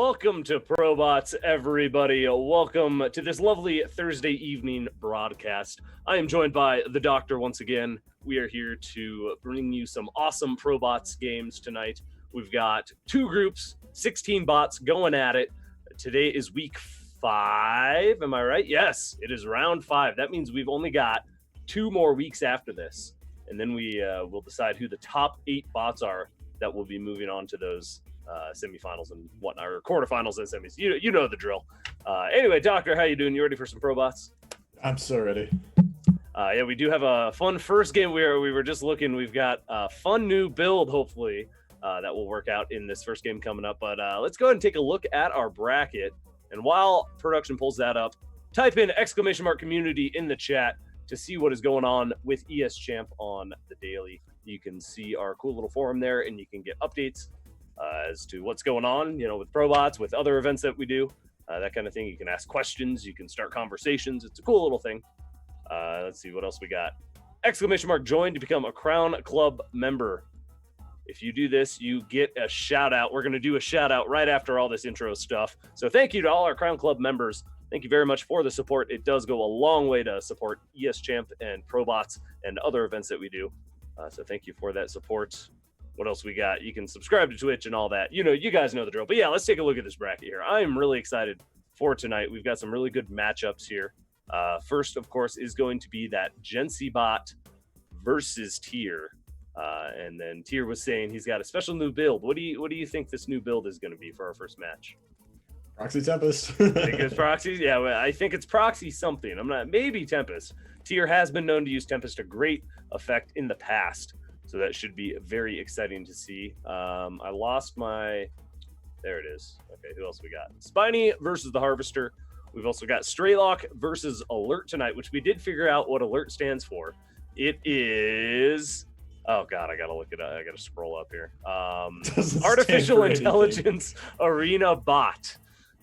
Welcome to Probots, everybody. Welcome to this lovely Thursday evening broadcast. I am joined by the Doctor once again. We are here to bring you some awesome Probots games tonight. We've got two groups, 16 bots going at it. Today is week 5. Am I right? Yes, it is round 5. That means we've only got 2 more weeks after this. And then we will decide who the top 8 bots are that will be moving on to those semifinals and whatnot, or quarterfinals and semis. You know the drill. Anyway, Doctor, how you doing? You ready for some Probots? I'm so ready. Yeah, we do have a fun first game. We were just looking. We've got a fun new build, hopefully, that will work out in this first game coming up. But let's go ahead and take a look at our bracket. And while production pulls that up, type in !community in the chat to see what is going on with ESChamp on the daily. You can see our cool little forum there, and you can get updates as to what's going on, with Probots, with other events that we do, that kind of thing. You can ask questions, you can start conversations. It's a cool little thing. Let's see what else we got. !join to become a Crown Club member. If you do this, you get a shout out. We're going to do a shout out right after all this intro stuff. So thank you to all our Crown Club members. Thank you very much for the support. It does go a long way to support ESChamp and Probots and other events that we do. So thank you for that support. What else we got? You can subscribe to Twitch and all that. You guys know the drill. But yeah, let's take a look at this bracket here. I am really excited for tonight. We've got some really good matchups here. First, of course, is going to be that Gensi bot versus Tier. And then Tier was saying he's got a special new build. What do you think this new build is going to be for our first match? Proxy Tempest. I think it's Proxy. Yeah, I think it's Proxy something. I'm not. Maybe Tempest. Tier has been known to use Tempest to great effect in the past. So that should be very exciting to see. I lost my... There it is. Okay, who else we got? Spiny versus the Harvester. We've also got Straylock versus Alert tonight, which we did figure out what Alert stands for. It is... Oh, God, I got to look it up. I got to scroll up here. Artificial Intelligence Arena Bot.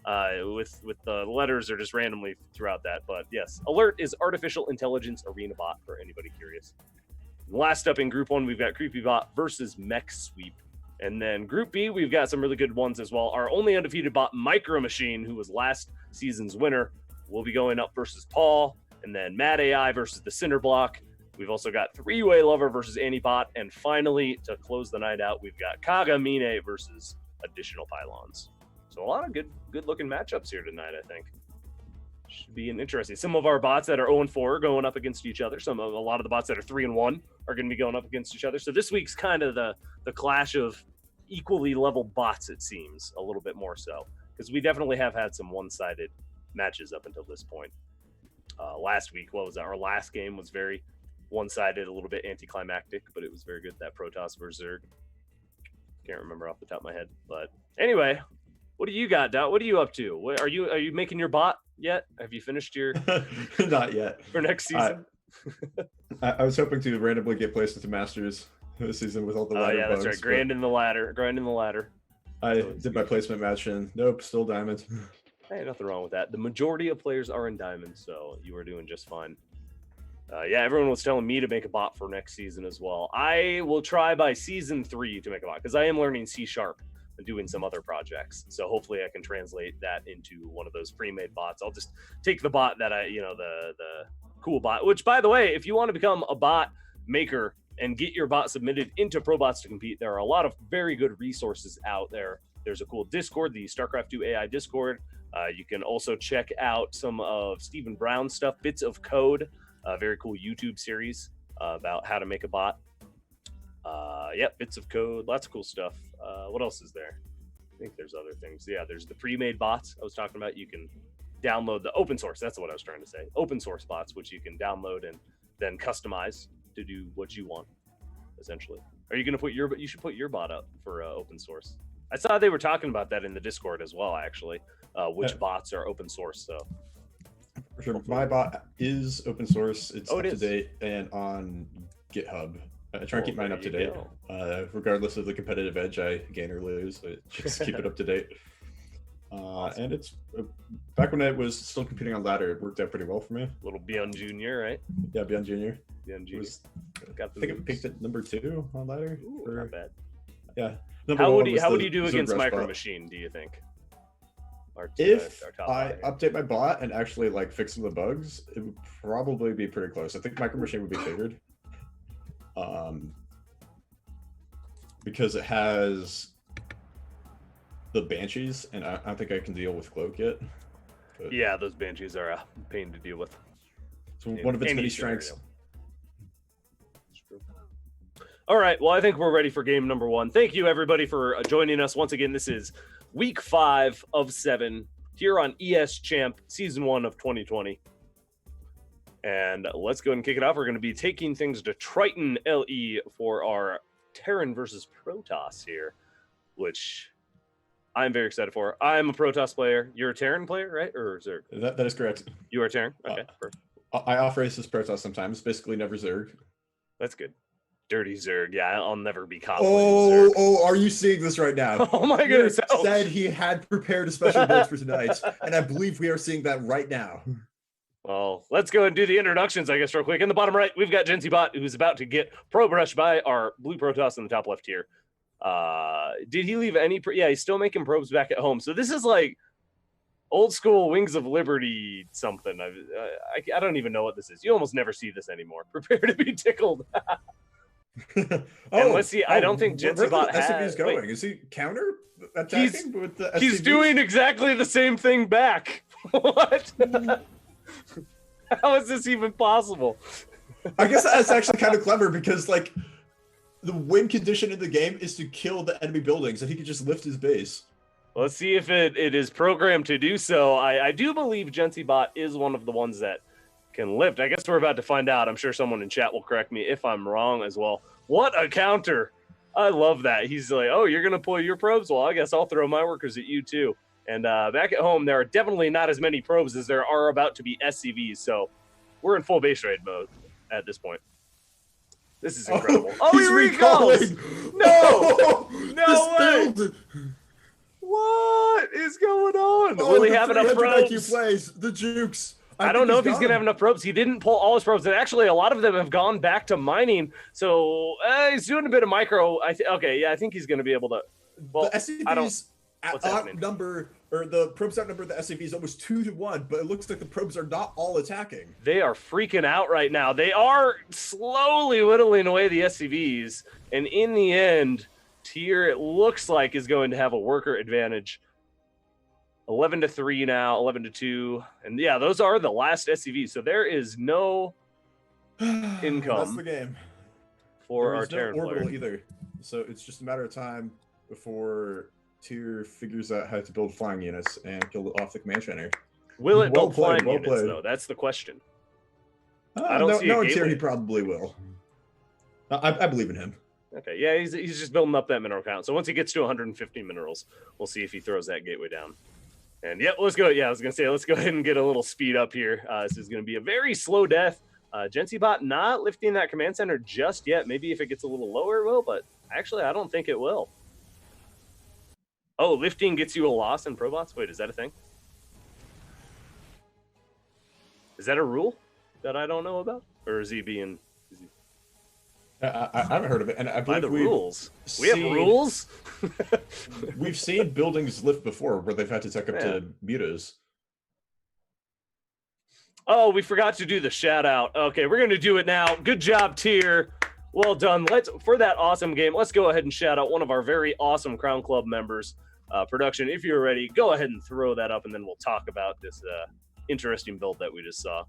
With the letters are just randomly throughout that. But yes, Alert is Artificial Intelligence Arena Bot for anybody curious. Last up in Group 1, we've got CreepyBot versus Mech Sweep. And then Group B, we've got some really good ones as well. Our only undefeated bot, Micro Machine, who was last season's winner, will be going up versus Paul. And then Mad AI versus the Cinder Block. We've also got Three-Way Lover versus Antibot. And finally, to close the night out, we've got Kagamine versus Additional Pylons. So a lot of good-looking matchups here tonight, I think. Should be interesting. Some of our bots that are 0-4 are going up against each other. A lot of the bots that are 3-1 are going to be going up against each other. So this week's kind of the clash of equally leveled bots, it seems, a little bit more so. Because we definitely have had some one-sided matches up until this point. Last week, what was that? Our last game was very one-sided, a little bit anticlimactic, but it was very good. That Protoss versus Zerg. Can't remember off the top of my head. But anyway, what do you got, Dot? What are you up to? Are you making your bot yet? Have you finished your... Not yet. For next season? I was hoping to randomly get placed into Masters this season with all the ladder that's bugs, right. Grinding the ladder. I did my placement match and nope, still diamond. Hey, nothing wrong with that. The majority of players are in diamond, so you are doing just fine. Yeah, everyone was telling me to make a bot for next season as well. I will try by season 3 to make a bot because I am learning C# and doing some other projects. So hopefully I can translate that into one of those pre-made bots. I'll just take the bot that the cool bot, which by the way, if you want to become a bot maker and get your bot submitted into Probots to compete, there are a lot of very good resources out there. There's a cool Discord, the StarCraft II AI Discord. You can also check out some of Stephen Brown's stuff, Bits of Code, a very cool YouTube series about how to make a bot. Bits of Code, lots of cool stuff. What else is there? I think there's other things. Yeah, there's the pre-made bots I was talking about. You can download the open source. That's what I was trying to say. Open source bots, which you can download and then customize to do what you want, essentially. Are you going to put you should put your bot up for open source. I saw they were talking about that in the Discord as well, actually, which bots are open source. So for sure. My bot is open source. It's up to date and on GitHub. I try and keep mine up to date, regardless of the competitive edge I gain or lose. I just keep it up to date. Awesome. And it's back when I was still competing on ladder, it worked out pretty well for me. Little Beyond Junior, right? Yeah, Beyond Junior. Beyond Junior. I think I picked it number 2 on ladder. Ooh, not bad. Yeah. How would you do against Micro Machine, do you think? If our top I five. update my bot and actually like fix some of the bugs, it would probably be pretty close. I think Micro Machine would be favored. Because it has the Banshees, and I don't think I can deal with Cloak yet. But... yeah, those Banshees are a pain to deal with. So one of its many strengths. All right, well, I think we're ready for game number 1. Thank you, everybody, for joining us. Once again, this is week 5 of 7 here on ESChamp, season 1 of 2020. And let's go ahead and kick it off. We're going to be taking things to Triton LE for our Terran versus Protoss here, which I'm very excited for. I'm a Protoss player. You're a Terran player, right? Or Zerg? That is correct. You are Terran? Okay, perfect. I off-race as Protoss sometimes, basically never Zerg. That's good. Dirty Zerg. Yeah, I'll never be cosplaying Zerg. Oh, are you seeing this right now? Oh my goodness. He said he had prepared a special build for tonight, and I believe we are seeing that right now. Well, let's go and do the introductions, I guess, real quick. In the bottom right, we've got GenCbot, who's about to get pro brushed by our blue Protoss in the top left here. Did he leave any? Yeah, he's still making probes back at home. So this is like old school Wings of Liberty something. I don't even know what this is. You almost never see this anymore. Prepare to be tickled. Let's see. I don't think GenCbot has. Going? Wait. Is he counter attacking with the SCVs? He's doing exactly the same thing back. What? How is this even possible? I guess that's actually kind of clever because, like, the win condition in the game is to kill the enemy buildings, and he can just lift his base. Let's see if it is programmed to do so. I do believe GenCbot is one of the ones that can lift. I guess we're about to find out. I'm sure someone in chat will correct me if I'm wrong as well. What a counter. I love that. He's like, oh, you're going to pull your probes? Well, I guess I'll throw my workers at you too. And back at home, there are definitely not as many probes as there are about to be SCVs. So we're in full base raid mode at this point. This is incredible. Oh, he recalls! No! No way! Build. What is going on? Will he have enough probes? IQ plays, the jukes. I don't know if he's going to have enough probes. He didn't pull all his probes. And actually, a lot of them have gone back to mining. So he's doing a bit of micro. Okay, yeah, I think he's going to be able to. Well, the SCVs outnumber, or the probes outnumber the SCVs almost 2-1, but it looks like the probes are not all attacking. They are freaking out right now. They are slowly whittling away the SCVs. And in the end, Tier, it looks like, is going to have a worker advantage. 11-3 now, 11-2, and yeah, those are the last SCVs. So there is no income. That's the game for our Terran orbital player either. So it's just a matter of time before Tier figures out how to build flying units and kill off the command center. Will it build flying units though? That's the question. I don't see a Tier he probably will. I believe in him. Okay, yeah, he's just building up that mineral count. So once he gets to 150 minerals, we'll see if he throws that gateway down. And yeah, let's go. Yeah, I was going to say, let's go ahead and get a little speed up here. This is going to be a very slow death. GenCbot not lifting that command center just yet. Maybe if it gets a little lower, it will, but actually, I don't think it will. Oh, lifting gets you a loss in Probots? Wait, is that a thing? Is that a rule that I don't know about? Or is he being... I haven't heard of it, and I believe rules. We have rules. We've seen buildings lift before where they've had to take up to mutas. Oh, we forgot to do the shout out. Okay, we're gonna do it now. Good job, Tier. Well done. For that awesome game, let's go ahead and shout out one of our very awesome Crown Club members. Production, if you're ready, go ahead and throw that up, and then we'll talk about this interesting build that we just saw.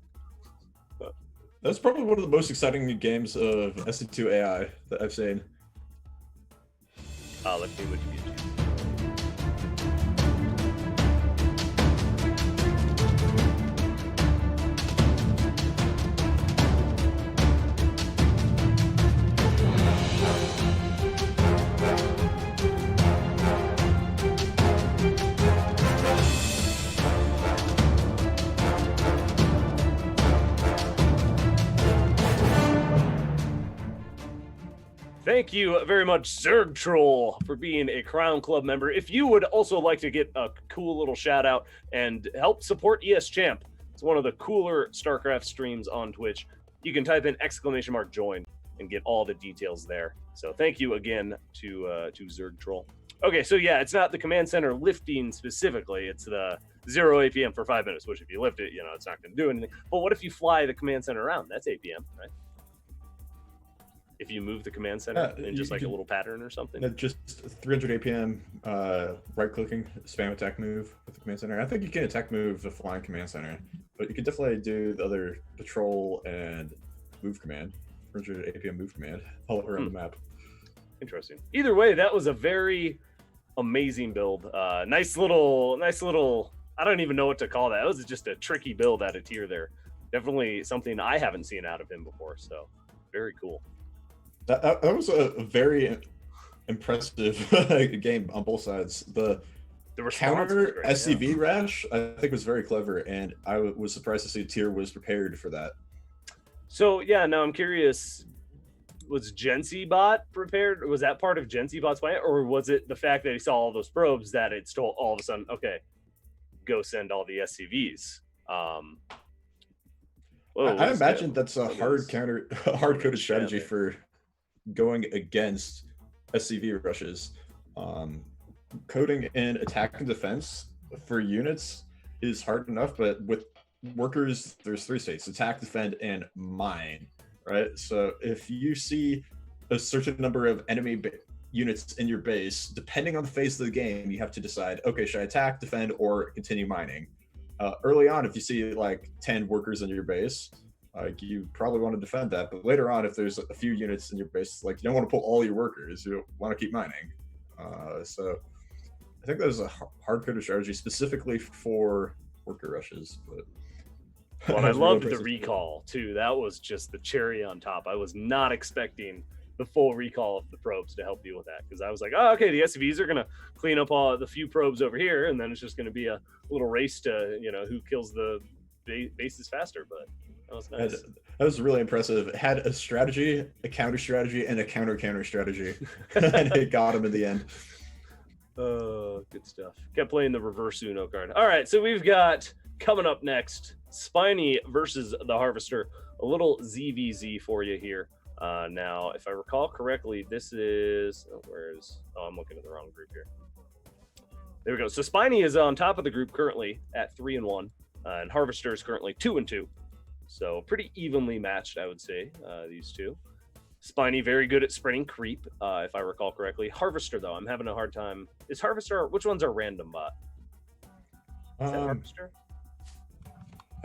That's probably one of the most exciting games of SC2 AI that I've seen. Let's see what you mean. Thank you very much, Zerg Troll, for being a Crown Club member. If you would also like to get a cool little shout out and help support ESChamp, it's one of the cooler StarCraft streams on Twitch. You can type in !join. and get all the details there. So thank you again to Zerg Troll. Okay, so yeah, it's not the command center lifting specifically. It's the 0 APM for 5 minutes, which if you lift it, it's not going to do anything. But what if you fly the command center around? That's APM, right? If you move the command center in just like a little pattern or something? Just 300 APM, right-clicking, spam attack move with the command center. I think you can attack move the flying command center, but you could definitely do the other patrol and move command, 300 APM move command, all around the map. Interesting. Either way, that was a very amazing build. Nice little, I don't even know what to call that. It was just a tricky build out of tier there. Definitely something I haven't seen out of him before, so very cool. That was a very impressive game on both sides. The counter SCV rash, I think, was very clever, and I was surprised to see tier was prepared for that. So yeah, now I'm curious, was Gency bot prepared? Was that part of Gency bot's plan, or was it the fact that he saw all those probes that it stole all of a sudden, okay, go send all the SCVs? I imagine that's a hard-coded strategy for going against SCV rushes. Coding in attack and defense for units is hard enough, but with workers, there's 3 states: attack, defend, and mine, right? So if you see a certain number of enemy units in your base, depending on the phase of the game, you have to decide, okay, should I attack, defend, or continue mining? Early on, if you see like 10 workers in your base, you probably want to defend that. But later on, if there's a few units in your base, like, you don't want to pull all your workers, you want to keep mining. So I think that was a hard-coded strategy specifically for worker rushes. But well, I loved the recall too. That was just the cherry on top. I was not expecting the full recall of the probes to help deal with that, because I was like, oh, okay, the SCVs are going to clean up all the few probes over here, and then it's just going to be a little race to, who kills the bases faster. But that was nice. That was really impressive. It had a strategy, a counter strategy, and a counter strategy, and it got him in the end. Good stuff. Kept playing the reverse Uno card. All right, so we've got coming up next, Spiny versus the Harvester. A little ZVZ for you here. Now, if I recall correctly, this is I'm looking at the wrong group here. There we go. So Spiny is on top of the group currently at 3-1, and Harvester is currently 2-2. So pretty evenly matched, I would say, these two. Spiny very good at spreading creep, if I recall correctly. Harvester, though, I'm having a hard time. Is Harvester? Which one's our random bot? Is that Harvester?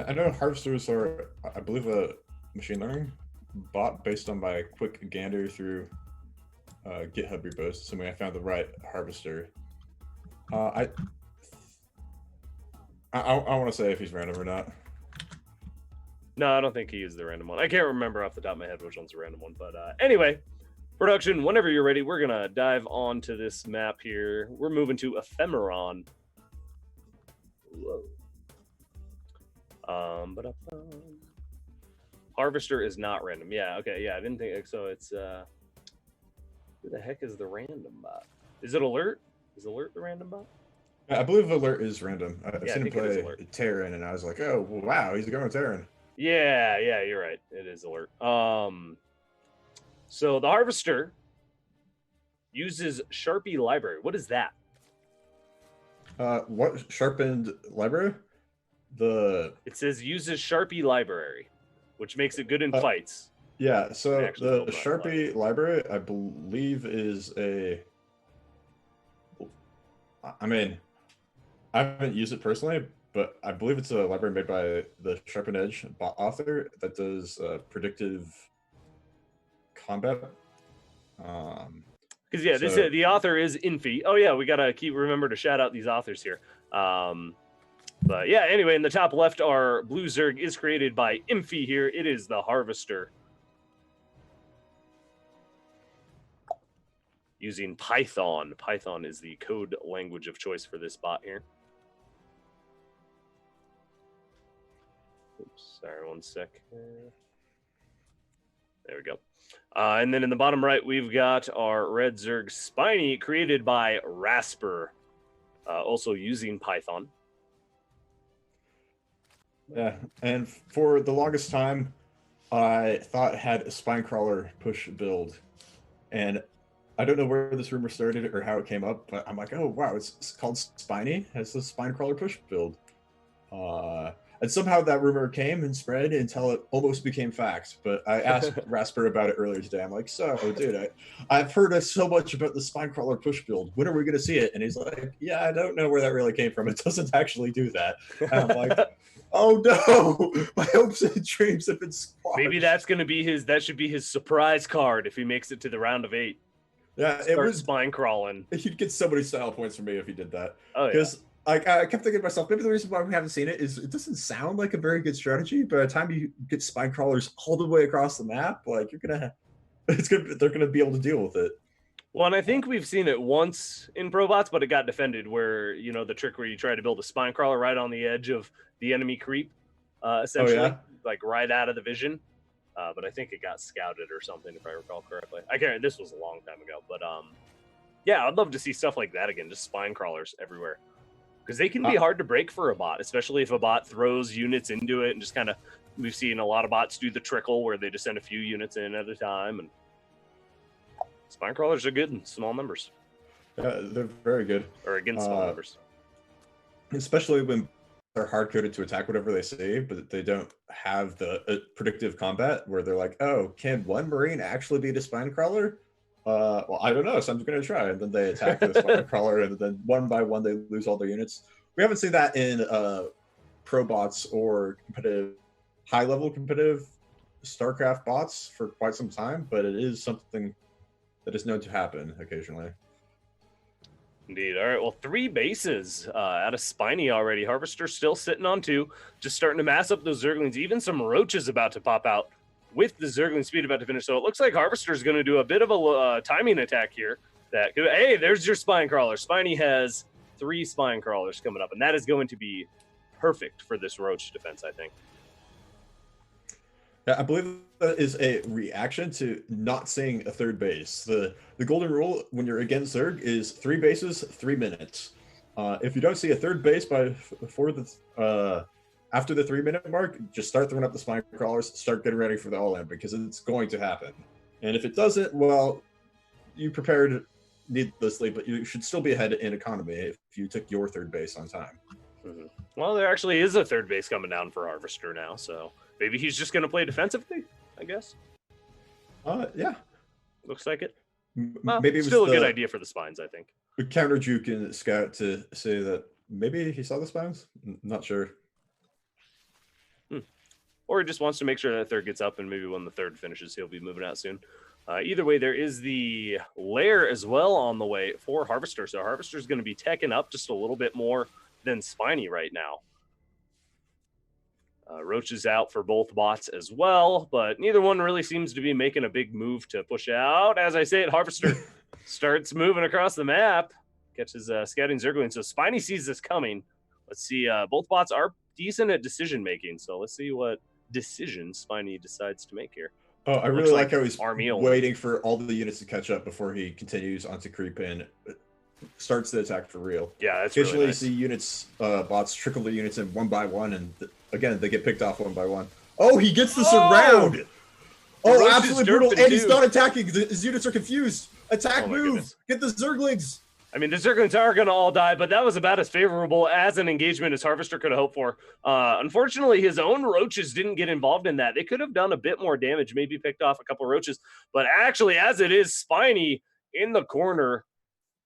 I know Harvesters are, I believe, a machine learning bot based on my quick gander through GitHub repos, assuming I found the right Harvester. I want to say if he's random or not. No, I don't think he is the random one. I can't remember off the top of my head which one's the random one. But anyway, production, whenever you're ready, we're going to dive on to this map here. We're moving to Ephemeron. Whoa. Harvester is not random. Yeah, okay, yeah, I didn't think so. It's who the heck is the random bot? Is it Alert? Is Alert the random bot? I believe Alert is random. I've seen him play Terran, and I was like, oh, wow, he's going Terran. Yeah, you're right. It is Alert. So the Harvester uses Sharpie Library. What is that? What sharpened library? It says uses Sharpie Library, which makes it good in fights. Yeah, so the Sharpie library, I believe, is I mean, I haven't used it personally, but I believe it's a library made by the Sharpen Edge bot author that does predictive combat. Because the author is Infi. Oh yeah, we gotta remember to shout out these authors here. But yeah, anyway, in the top left, our blue Zerg is created by Infi here. It is the Harvester. Using Python. Python is the code language of choice for this bot here. Oops, sorry, one sec. There we go. And then in the bottom right, we've got our red Zerg Spiny, created by Rasper, also using Python. Yeah, and for the longest time, I thought had a spine crawler push build, and I don't know where this rumor started or how it came up, but I'm like, oh wow, it's called Spiny. It has the spine crawler push build. And somehow that rumor came and spread until it almost became fact. But I asked Rasper about it earlier today. I'm like, so dude, I've heard so much about the spine crawler push build. When are we going to see it? And he's like, yeah, I don't know where that really came from. It doesn't actually do that. And I'm like, oh no, my hopes and dreams have been squashed. Maybe that's going to be that should be his surprise card if he makes it to the round of 8. Yeah, it was spine crawling. He'd get so many style points from me if he did that. Oh yeah. I kept thinking to myself, maybe the reason why we haven't seen it is it doesn't sound like a very good strategy. By the time you get spine crawlers all the way across the map, like they're gonna be able to deal with it. Well, and I think we've seen it once in Probots, but it got defended where, the trick where you try to build a spine crawler right on the edge of the enemy creep, essentially, like right out of the vision. But I think it got scouted or something, if I recall correctly. I can't. This was a long time ago, but yeah, I'd love to see stuff like that again, just spine crawlers everywhere. Because they can be hard to break for a bot, especially if a bot throws units into it and just kind of, we've seen a lot of bots do the trickle where they just send a few units in at a time. And spine crawlers are good in small numbers. They're very good. Or against small numbers. Especially when they're hard-coded to attack whatever they say, but they don't have the predictive combat where they're like, oh, can one Marine actually beat a spine crawler? Well, I don't know, so I'm just going to try. And then they attack the spine crawler, and then one by one, they lose all their units. We haven't seen that in Probots or high-level competitive StarCraft bots for quite some time, but it is something that is known to happen occasionally. Indeed. All right, well, 3 bases out of Spiny already. Harvester still sitting on 2, just starting to mass up those Zerglings. Even some Roaches about to pop out with the Zergling speed about to finish. So it looks like Harvester's going to do a bit of a timing attack here. Hey, there's your spine crawler. Spiny has 3 spine crawlers coming up, and that is going to be perfect for this Roach defense, I think. Yeah, I believe that is a reaction to not seeing a third base. The golden rule when you're against Zerg is 3 bases, 3 minutes. If you don't see a third base after the 3-minute mark, just start throwing up the spine crawlers, start getting ready for the all-in, because it's going to happen. And if it doesn't, well, you prepared needlessly, but you should still be ahead in economy if you took your third base on time. Mm-hmm. Well, there actually is a third base coming down for Harvester now, so maybe he's just going to play defensively, I guess. Yeah. Looks like it. Well, maybe it was still a good idea for the spines, I think. Counter juke in Scout to say that maybe he saw the spines? Not sure. Or he just wants to make sure that third gets up, and maybe when the third finishes, he'll be moving out soon. Either way, there is the Lair as well on the way for Harvester. So Harvester's going to be teching up just a little bit more than Spiny right now. Roach is out for both bots as well, but neither one really seems to be making a big move to push out. As I say it, Harvester starts moving across the map, catches scouting Zergling. So Spiny sees this coming. Let's see. Both bots are decent at decision making, so let's see what decision Spiny decides to make here. Oh, I really like how he's waiting for all the units to catch up before he continues onto creep and starts the attack for real. Yeah, that's occasionally really nice. See units, bots trickle the units in one by one, and again they get picked off one by one. Oh, he gets the surround. Oh, absolutely brutal! And he's not attacking. His units are confused. Attack, move, goodness. Get the Zerglings. I mean, the Zerglings are going to all die, but that was about as favorable as an engagement as Harvester could have hoped for. Unfortunately, his own Roaches didn't get involved in that. They could have done a bit more damage, maybe picked off a couple Roaches. But actually, as it is, Spiny in the corner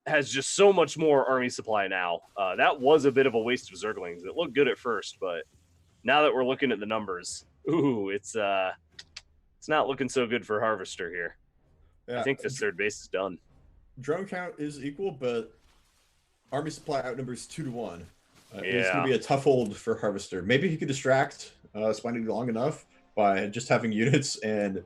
has just so much more army supply now. That was a bit of a waste of Zerglings. It looked good at first, but now that we're looking at the numbers, it's not looking so good for Harvester here. Yeah. I think this third base is done. Drone count is equal, but army supply outnumbers 2-1. It's going to be a tough hold for Harvester. Maybe he could distract Spiny long enough by just having units and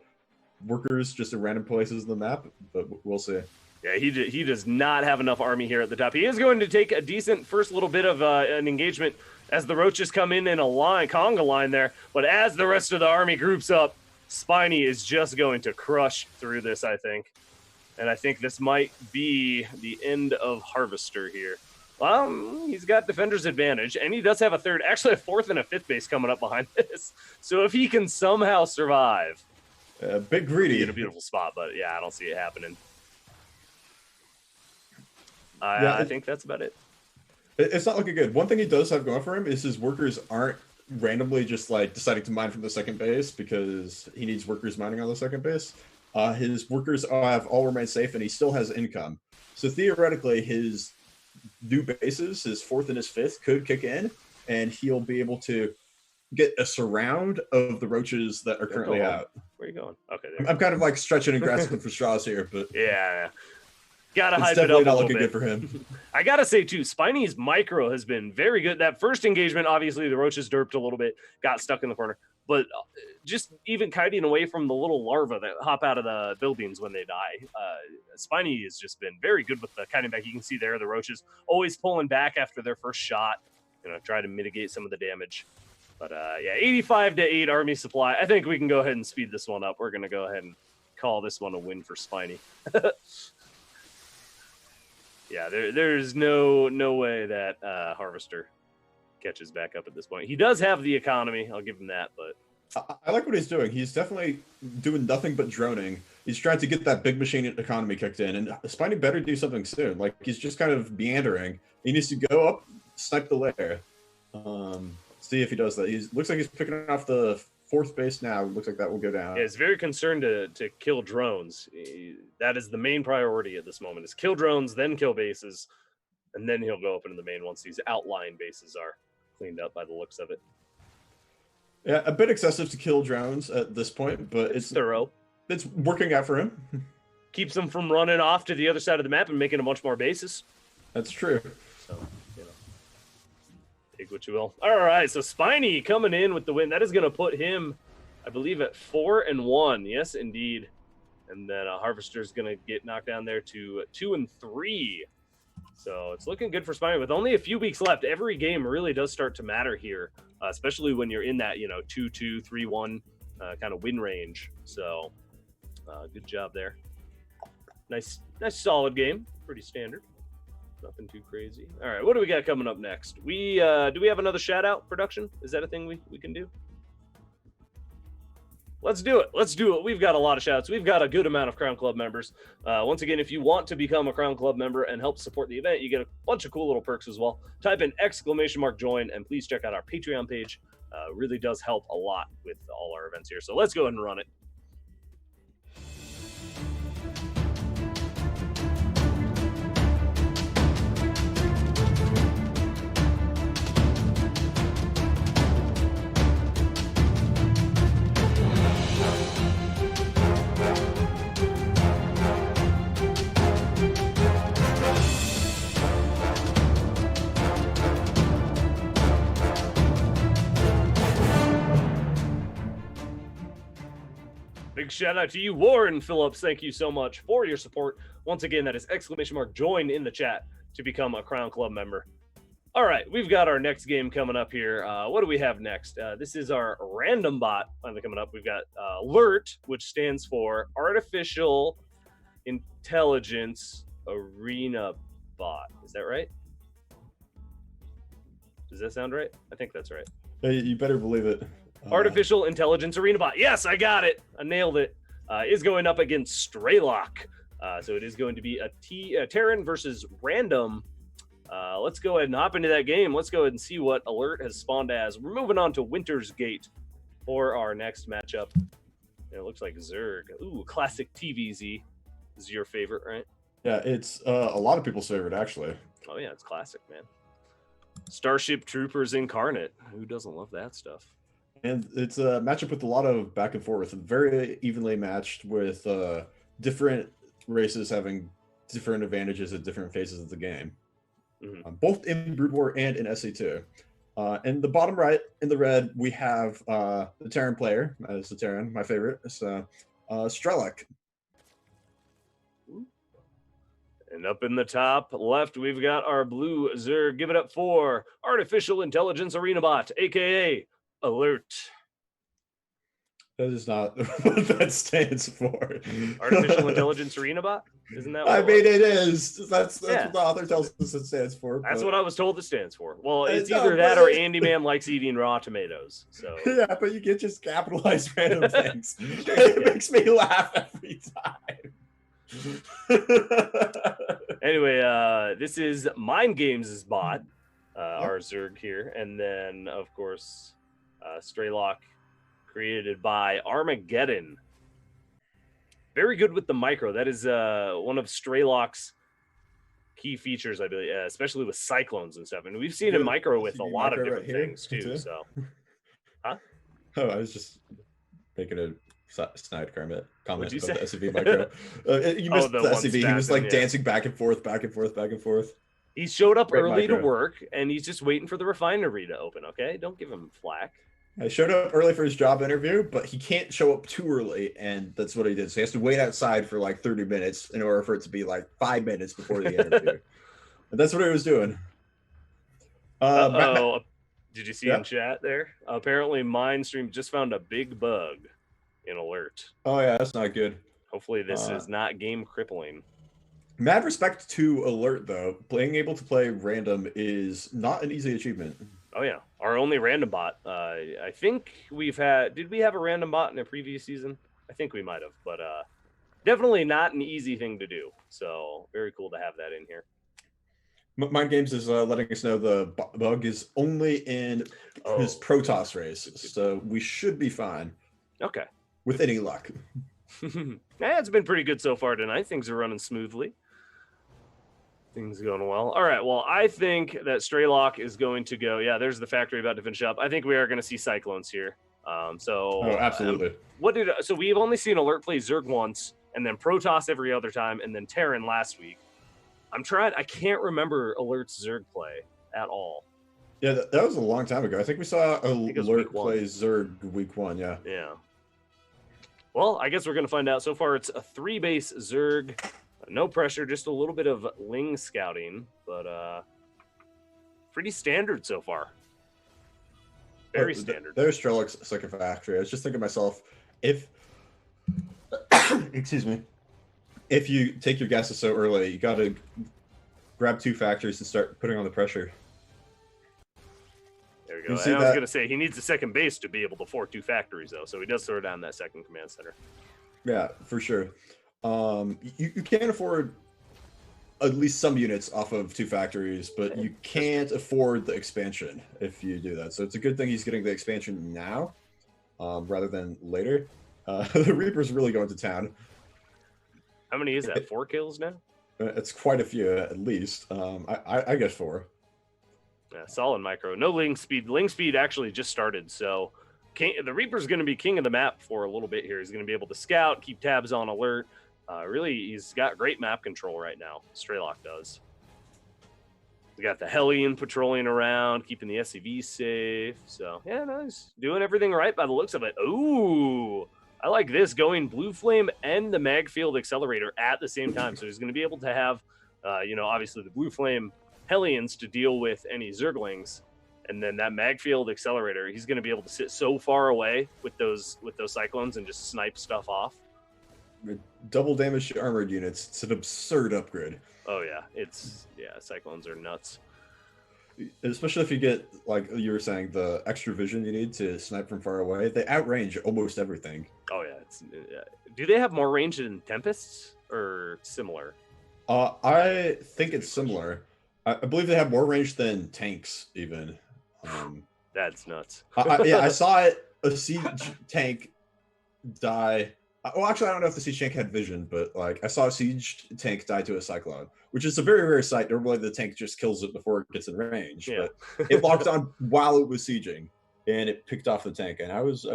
workers just in random places in the map, but we'll see. Yeah, he does not have enough army here at the top. He is going to take a decent first little bit of an engagement as the Roaches come in a line, conga line there, but as the rest of the army groups up, Spiny is just going to crush through this, I think. And I think this might be the end of Harvester here. Well, he's got defender's advantage, and he does have a third, actually a fourth and a fifth base coming up behind this. So if he can somehow survive, big greedy in a beautiful spot, but yeah, I don't see it happening. I think that's about it. It's not looking good. One thing he does have going for him is his workers aren't randomly just like deciding to mine from the second base because he needs workers mining on the second base. His workers have all remained safe, and he still has income. So theoretically, his new bases, his fourth and his fifth, could kick in, and he'll be able to get a surround of the roaches that are currently out. Where are you going? Okay, I'm kind of like stretching and grasping for straws here, but yeah. Gotta hype it up. Definitely not looking good for him. I gotta say too, Spiney's micro has been very good. That first engagement, obviously, the roaches derped a little bit, got stuck in the corner, but just even kiting away from the little larvae that hop out of the buildings when they die. Spiney has just been very good with the kiting back. You can see there the roaches always pulling back after their first shot, try to mitigate some of the damage. But yeah, 85-8 Army supply. I think we can go ahead and speed this one up. We're gonna go ahead and call this one a win for Spiney. Yeah, there's no way that Harvester catches back up at this point. He does have the economy. I'll give him that, but I like what he's doing. He's definitely doing nothing but droning. He's trying to get that big machine economy kicked in, and Spiney better do something soon. Like, he's just kind of meandering. He needs to go up, snipe the lair. See if he does that. Looks like he's picking off the fourth base now. Looks like that will go down. Yeah, he's very concerned to kill drones. That is the main priority at this moment, is kill drones, then kill bases, and then he'll go up into the main once these outlying bases are cleaned up by the looks of it. Yeah, a bit excessive to kill drones at this point, but it's thorough. It's working out for him. Keeps them from running off to the other side of the map and making a bunch more bases. That's true. So, take what you will. All right, so Spiney coming in with the win. That is going to put him, I believe, at 4-1. Yes, indeed. And then Harvester's going to get knocked down there to 2-3. So it's looking good for Spiney. With only a few weeks left, every game really does start to matter here, especially when you're in that 2-2, 3-1 kind of win range. So good job there. Nice, solid game. Pretty standard. Nothing too crazy. All right, what do we got coming up next? Do we have another shout out production? Is that a thing we can do? Let's do it. We've got a lot of shout outs. We've got a good amount of Crown Club members. Once again, if you want to become a Crown Club member and help support the event, you get a bunch of cool little perks as well. Type in !join and please check out our Patreon page. Really does help a lot with all our events here. So let's go ahead and run it. Big shout out to you, Warren Phillips. Thank you so much for your support. Once again, that is !join in the chat to become a Crown Club member. All right, we've got our next game coming up here. What do we have next? This is our random bot finally coming up. We've got ALERT, which stands for Artificial Intelligence Arena Bot. Is that right? Does that sound right? I think that's right. Hey, you better believe it. Artificial Intelligence Arena Bot. Yes, I got it. I nailed it. Is going up against Straylock. So it is going to be a Terran versus Random. Let's go ahead and hop into that game. Let's go ahead and see what ALERT has spawned as. We're moving on to Winter's Gate for our next matchup. And it looks like Zerg. Ooh, classic TVZ is your favorite, right? Yeah, it's a lot of people's favorite, actually. Oh, yeah, it's classic, man. Starship Troopers Incarnate. Who doesn't love that stuff? And it's a matchup with a lot of back and forth, very evenly matched with different races having different advantages at different phases of the game, both in Brood War and in SC2. In the bottom right, in the red, we have the Terran player, as the Terran, my favorite, so Strelok. And up in the top left, we've got our blue Zerg. Give it up for Artificial Intelligence Arena Bot, a.k.a. ALERT. That is not what that stands for. Artificial Intelligence Arena Bot? Isn't that what I mean, it is. That's what the author tells us it stands for. That's what I was told it stands for. Well, it's no, either that or Andy Man likes eating raw tomatoes. So yeah, but you can't just capitalize random things. It makes me laugh every time. Anyway, this is Mind Games' bot, our Zerg here, and then of course Straylock, created by Armageddon. Very good with the micro. That is one of Straylock's key features, I believe, especially with cyclones and stuff. And we've seen him micro with a lot of different things too. So, huh? Oh, I was just making a snide comment about the SCV micro. You missed the SCV. He was like dancing back and forth, back and forth, back and forth. He showed up early to work, and he's just waiting for the refinery to open. Okay, don't give him flack. I showed up early for his job interview, but he can't show up too early, and that's what he did. So he has to wait outside for like 30 minutes in order for it to be like 5 minutes before the interview. And that's what he was doing. Did you see in chat there? Apparently, Mindstream just found a big bug in alert. Oh yeah, that's not good. Hopefully, this is not game crippling. Mad respect to alert though. Being able to play random is not an easy achievement. Oh yeah, our only random bot. I think we've had. Did we have a random bot in a previous season? I think we might have, but definitely not an easy thing to do. So very cool to have that in here. Mind Games is letting us know the bug is only in his Protoss race, so we should be fine. Okay. With any luck. Yeah, it's been pretty good so far tonight. Things are running smoothly. Things going well. All right. Well, I think that Straylock is going to go. Yeah, there's the factory about to finish up. I think we are going to see Cyclones here. Absolutely. So we've only seen Alert play Zerg once, and then Protoss every other time, and then Terran last week. I can't remember Alert's Zerg play at all. Yeah, that was a long time ago. I think we saw Alert play Zerg week 1. Yeah. Yeah. Well, I guess we're going to find out. So far, it's a 3-base Zerg. No pressure, just a little bit of Ling scouting, but pretty standard so far. Very standard. There's Strelok's second factory. I was just thinking to myself, if excuse me, if you take your gases so early, you got to grab 2 factories and start putting on the pressure. There we go. And I was going to say, he needs a second base to be able to afford 2 factories, though, so he does throw down that second command center. Yeah, for sure. You can't afford at least some units off of 2 factories, but you can't afford the expansion if you do that. So it's a good thing he's getting the expansion now, rather than later. The Reaper's really going to town. How many is that? 4 kills now? It's quite a few, at least. I guess 4. Yeah, solid micro. No Ling speed. Ling speed actually just started, so the Reaper's going to be king of the map for a little bit here. He's going to be able to scout, keep tabs on alert. Really, he's got great map control right now. Straylock does. We got the Hellion patrolling around, keeping the SCV safe. So, yeah, nice. Doing everything right by the looks of it. Ooh, I like this. Going Blue Flame and the Mag Field Accelerator at the same time. So he's going to be able to have, obviously the Blue Flame Hellions to deal with any Zerglings. And then that Mag Field Accelerator, he's going to be able to sit so far away with those Cyclones and just snipe stuff off. Double damage to armored units. It's an absurd upgrade. Oh yeah, Cyclones are nuts. Especially if you get, like you were saying, the extra vision you need to snipe from far away. They outrange almost everything. Oh yeah, do they have more range than Tempests or similar? I think it's similar. I believe they have more range than tanks even. That's nuts. I saw a siege tank die. Well, actually, I don't know if the siege tank had vision, but like I saw a siege tank die to a cyclone, which is a very rare sight. Normally, the tank just kills it before it gets in range. Yeah. But it locked on while it was sieging, and it picked off the tank. And I was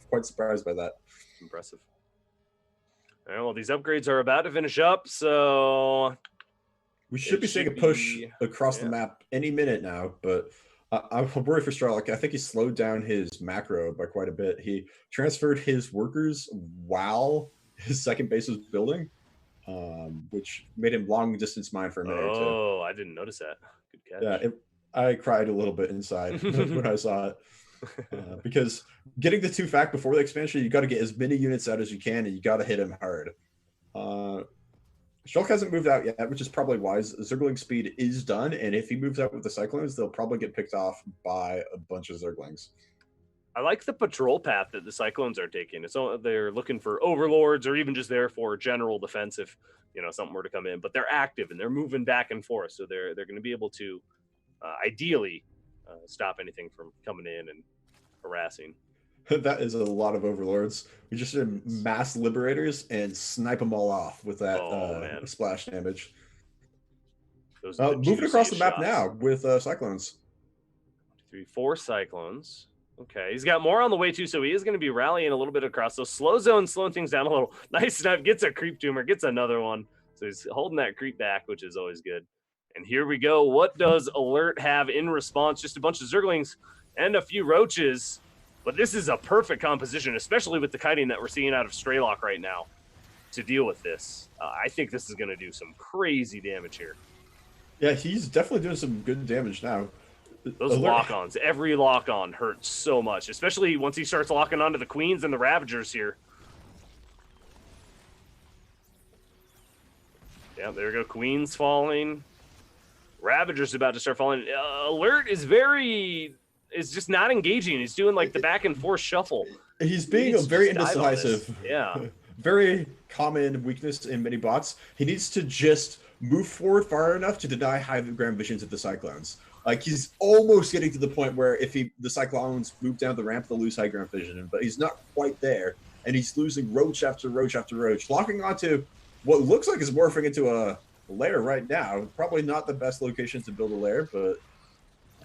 quite surprised by that. Impressive. All right, well, these upgrades are about to finish up, so we should be seeing a push across the map any minute now, but. I'm worried for Strelok. I think he slowed down his macro by quite a bit. He transferred his workers while his second base was building, which made him long distance mine for a minute. Oh, I didn't notice that. Good catch. Yeah, I cried a little bit inside when I saw it. Because getting the 2 fact before the expansion, you got to get as many units out as you can, and you got to hit him hard. Shulk hasn't moved out yet, which is probably wise. Zergling speed is done, and if he moves out with the Cyclones, they'll probably get picked off by a bunch of Zerglings. I like the patrol path that the Cyclones are taking. So they're looking for overlords or even just there for general defense if something were to come in. But they're active and they're moving back and forth, so they're going to be able to ideally stop anything from coming in and harassing. That is a lot of overlords. We just did mass liberators and snipe them all off with that splash damage. Moving across the map now with Cyclones. 3, 4 Cyclones. Okay, he's got more on the way too, so he is going to be rallying a little bit across. So slow zone, slowing things down a little. Nice snipe, gets a creep tumor, gets another one. So he's holding that creep back, which is always good. And here we go. What does Alert have in response? Just a bunch of Zerglings and a few Roaches. But this is a perfect composition, especially with the kiting that we're seeing out of Straylock right now to deal with this. I think this is going to do some crazy damage here. Yeah, he's definitely doing some good damage now. Those lock-ons, every lock-on hurts so much, especially once he starts locking onto the Queens and the Ravagers here. Yeah, there we go. Queens falling. Ravagers about to start falling. Alert is just not engaging. He's doing like the back and forth shuffle. He's being very indecisive. Yeah. Very common weakness in many bots. He needs to just move forward far enough to deny high ground visions of the Cyclones. Like, he's almost getting to the point where if the Cyclones move down the ramp, they'll lose high ground vision, but he's not quite there, and he's losing Roach after Roach after Roach, locking onto what looks like is morphing into a lair right now. Probably not the best location to build a lair, but...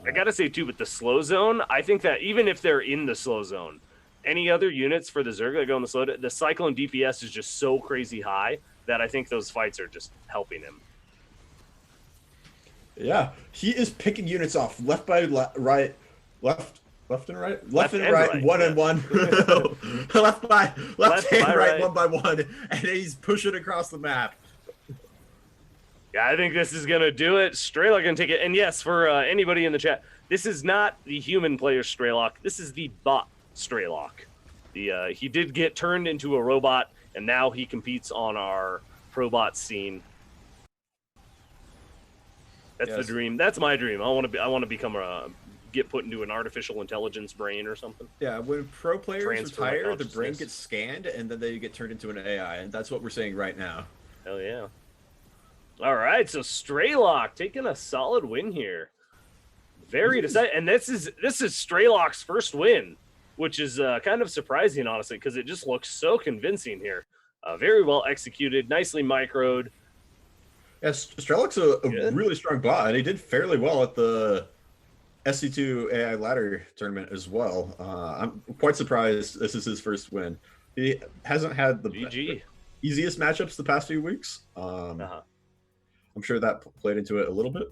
I gotta say, too, with the slow zone, I think that even if they're in the slow zone, any other units for the Zerg that go in the slow, the Cyclone DPS is just so crazy high that I think those fights are just helping him. Yeah, he is picking units off left by right, left and right, left and right, one and one, left and right, one by one, and he's pushing across the map. Yeah, I think this is gonna do it. Straylock gonna take it, and yes, for anybody in the chat, this is not the human player Straylock. This is the bot Straylock. He did get turned into a robot, and now he competes on our Probots scene. That's the dream. That's my dream. I want to become get put into an artificial intelligence brain or something. Yeah, when pro players retire, the brain gets scanned and then they get turned into an AI, and that's what we're seeing right now. Hell yeah! All right, so Straylock taking a solid win here. Very decisive, and this is Straylock's first win, which is kind of surprising, honestly, because it just looks so convincing here. Very well executed, nicely microed. Yeah, Straylock's a really strong bot, and he did fairly well at the SC2 AI ladder tournament as well. I'm quite surprised this is his first win. He hasn't had the easiest matchups the past few weeks. I'm sure that played into it a little bit.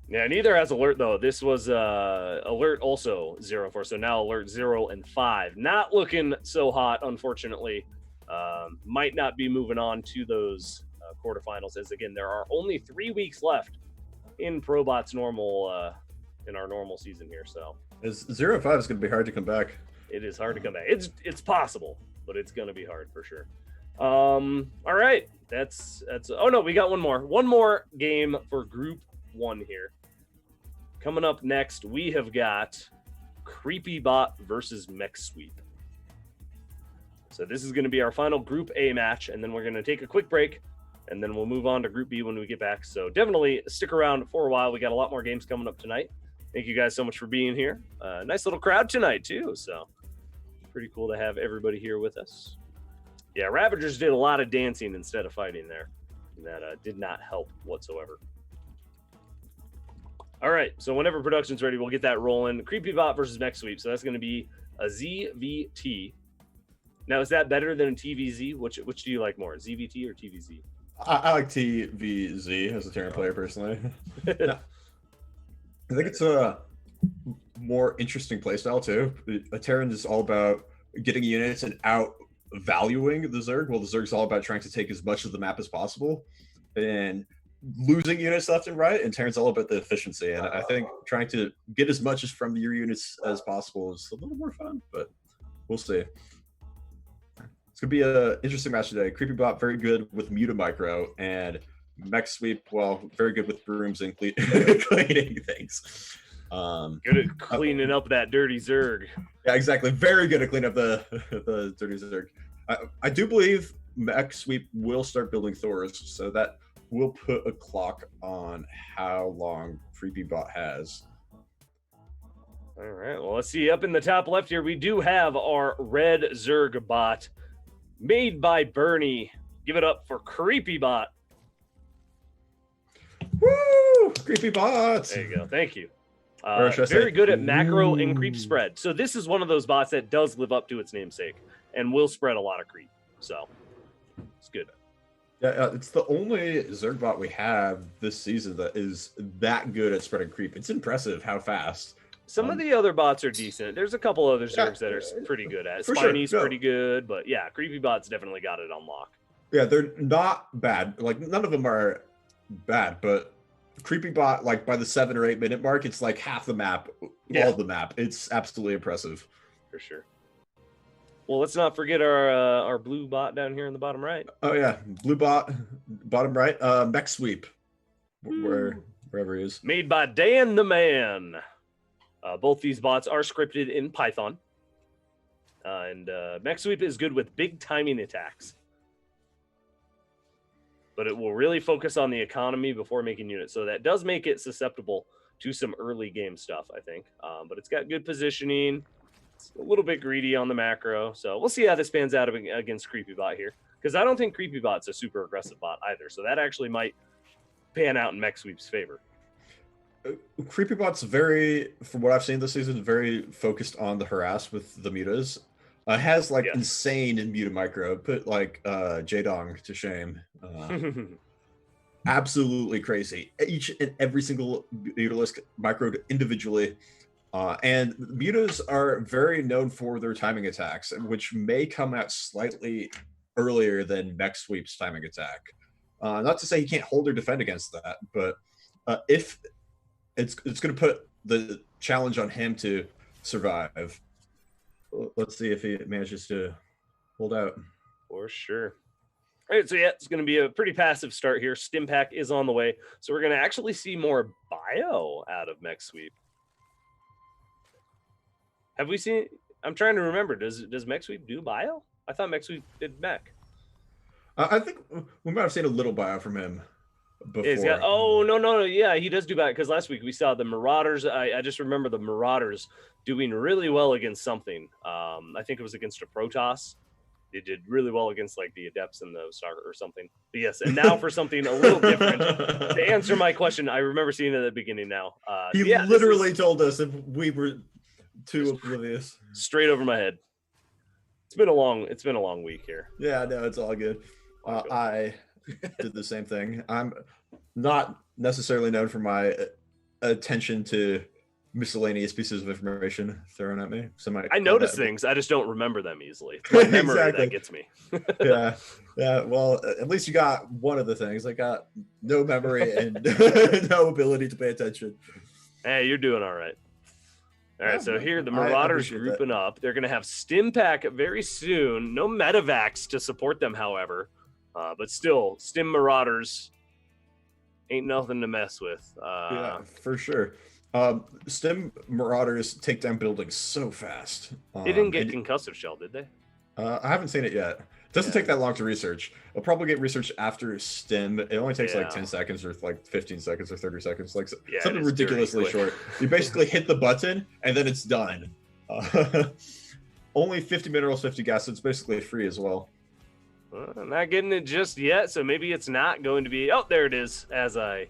Yeah, neither has Alert, though. This was Alert also 0-4, so now Alert 0 and 5. Not looking so hot, unfortunately. Might not be moving on to those quarterfinals, as again there are only 3 weeks left in Probots normal in our normal season here. So 0-5 is going to be hard to come back. It is hard to come back. It's possible, but it's going to be hard for sure. All right, that's oh no, we got one more game for Group 1 here. Coming up next, we have got Creepy Bot versus Mech Sweep. So this is going to be our final Group A match, and then we're going to take a quick break, and then we'll move on to Group B when we get back. So definitely stick around for a while. We got a lot more games coming up tonight. Thank you guys so much for being here. Nice little crowd tonight, too. So pretty cool to have everybody here with us. Yeah, Ravagers did a lot of dancing instead of fighting there. That did not help whatsoever. All right, so whenever production's ready, we'll get that rolling. Creepy Bot versus Mech Sweep. So that's going to be a ZVT. Now, is that better than a TVZ? Which do you like more, ZVT or TVZ? I like TVZ as a Terran player, personally. I think it's a more interesting playstyle, too. A Terran is all about getting units and out-valuing the Zerg, while the Zerg's all about trying to take as much of the map as possible. And losing units left and right, and Terran's all about the efficiency. And I think trying to get as much as from your units as possible is a little more fun, but we'll see. It's gonna be an interesting match today. Creepy Bot very good with Muta Micro, and Mech Sweep, well, very good with brooms and cleaning things. Good at cleaning up that dirty Zerg. Yeah, exactly. Very good at cleaning up the dirty Zerg. I do believe Mech Sweep will start building Thors, so that will put a clock on how long Creepy Bot has. All right, well, let's see. Up in the top left here, we do have our red Zerg bot made by Bernie. Give it up for Creepy Bot. Woo! Creepy Bots! There you go. Thank you. Very good at macro and creep spread. So this is one of those bots that does live up to its namesake and will spread a lot of creep. So it's good. Yeah, it's the only Zerg bot we have this season that is that good at spreading creep. It's impressive how fast. Some of the other bots are decent. There's a couple other Zergs that are pretty good at it. Spiney's pretty good, but yeah, Creepy Bot's definitely got it on lock. Yeah, they're not bad. Like, none of them are bad, but Creepy Bot, like, by the 7 or 8 minute mark, it's like half the map, all the map. It's absolutely impressive. For sure. Well, let's not forget our blue bot down here in the bottom right. Oh, yeah. Blue bot, bottom right. Mech Sweep, wherever he is. Made by Dan the Man. Both these bots are scripted in Python. And Mech Sweep is good with big timing attacks. But it will really focus on the economy before making units. So that does make it susceptible to some early game stuff, I think. But it's got good positioning. It's a little bit greedy on the macro. So we'll see how this pans out against Creepy Bot here. Because I don't think Creepy Bot's a super aggressive bot either. So that actually might pan out in Mech Sweep's favor. Creepy Bot's very, from what I've seen this season, very focused on the harass with the mutas. Has like insane in Muta Micro. Put like Jaedong to shame. Absolutely crazy. Each and every single Mutalisk microed individually. And mutas are very known for their timing attacks, which may come out slightly earlier than Mech Sweep's timing attack. Not to say he can't hold or defend against that, but if it's going to put the challenge on him to survive. Let's see if he manages to hold out. For sure. All right, so yeah, it's going to be a pretty passive start here. Stim Pack is on the way, so we're going to actually see more bio out of Mech Sweep. Have we seen? I'm trying to remember. Does Mech Sweep do bio? I thought Mech Sweep did mech. I think we might have seen a little bio from him before. No. Yeah, he does do bio because last week we saw the Marauders. I just remember the Marauders doing really well against something. I think it was against a Protoss. They did really well against like the Adepts and the Star or something. But yes, and now for something a little different. To answer my question, I remember seeing it at the beginning now. He literally told us if we were too oblivious. Straight over my head. It's been a long week here. Yeah, no, it's all good. I did the same thing. I'm not necessarily known for my attention to miscellaneous pieces of information thrown at me. I notice things, I just don't remember them easily. It's my memory that gets me. yeah. Well, at least you got one of the things. I got no memory and no ability to pay attention. Hey, you're doing all right. All right, so here the Marauders grouping up. They're going to have Stim Pack very soon. No Medivacs to support them, however. But still, Stim Marauders ain't nothing to mess with. Yeah, for sure. Stim Marauders take down buildings so fast. They didn't get concussive shell, did they? I haven't seen it yet. It doesn't take that long to research. It'll probably get researched after Stim. It only takes like 10 seconds or like 15 seconds or 30 seconds. Like something ridiculously short. You basically hit the button and then it's done. Only 50 minerals, 50 gas. So it's basically free as well. I'm not getting it just yet, so maybe it's not going to be. Oh, there it is. As I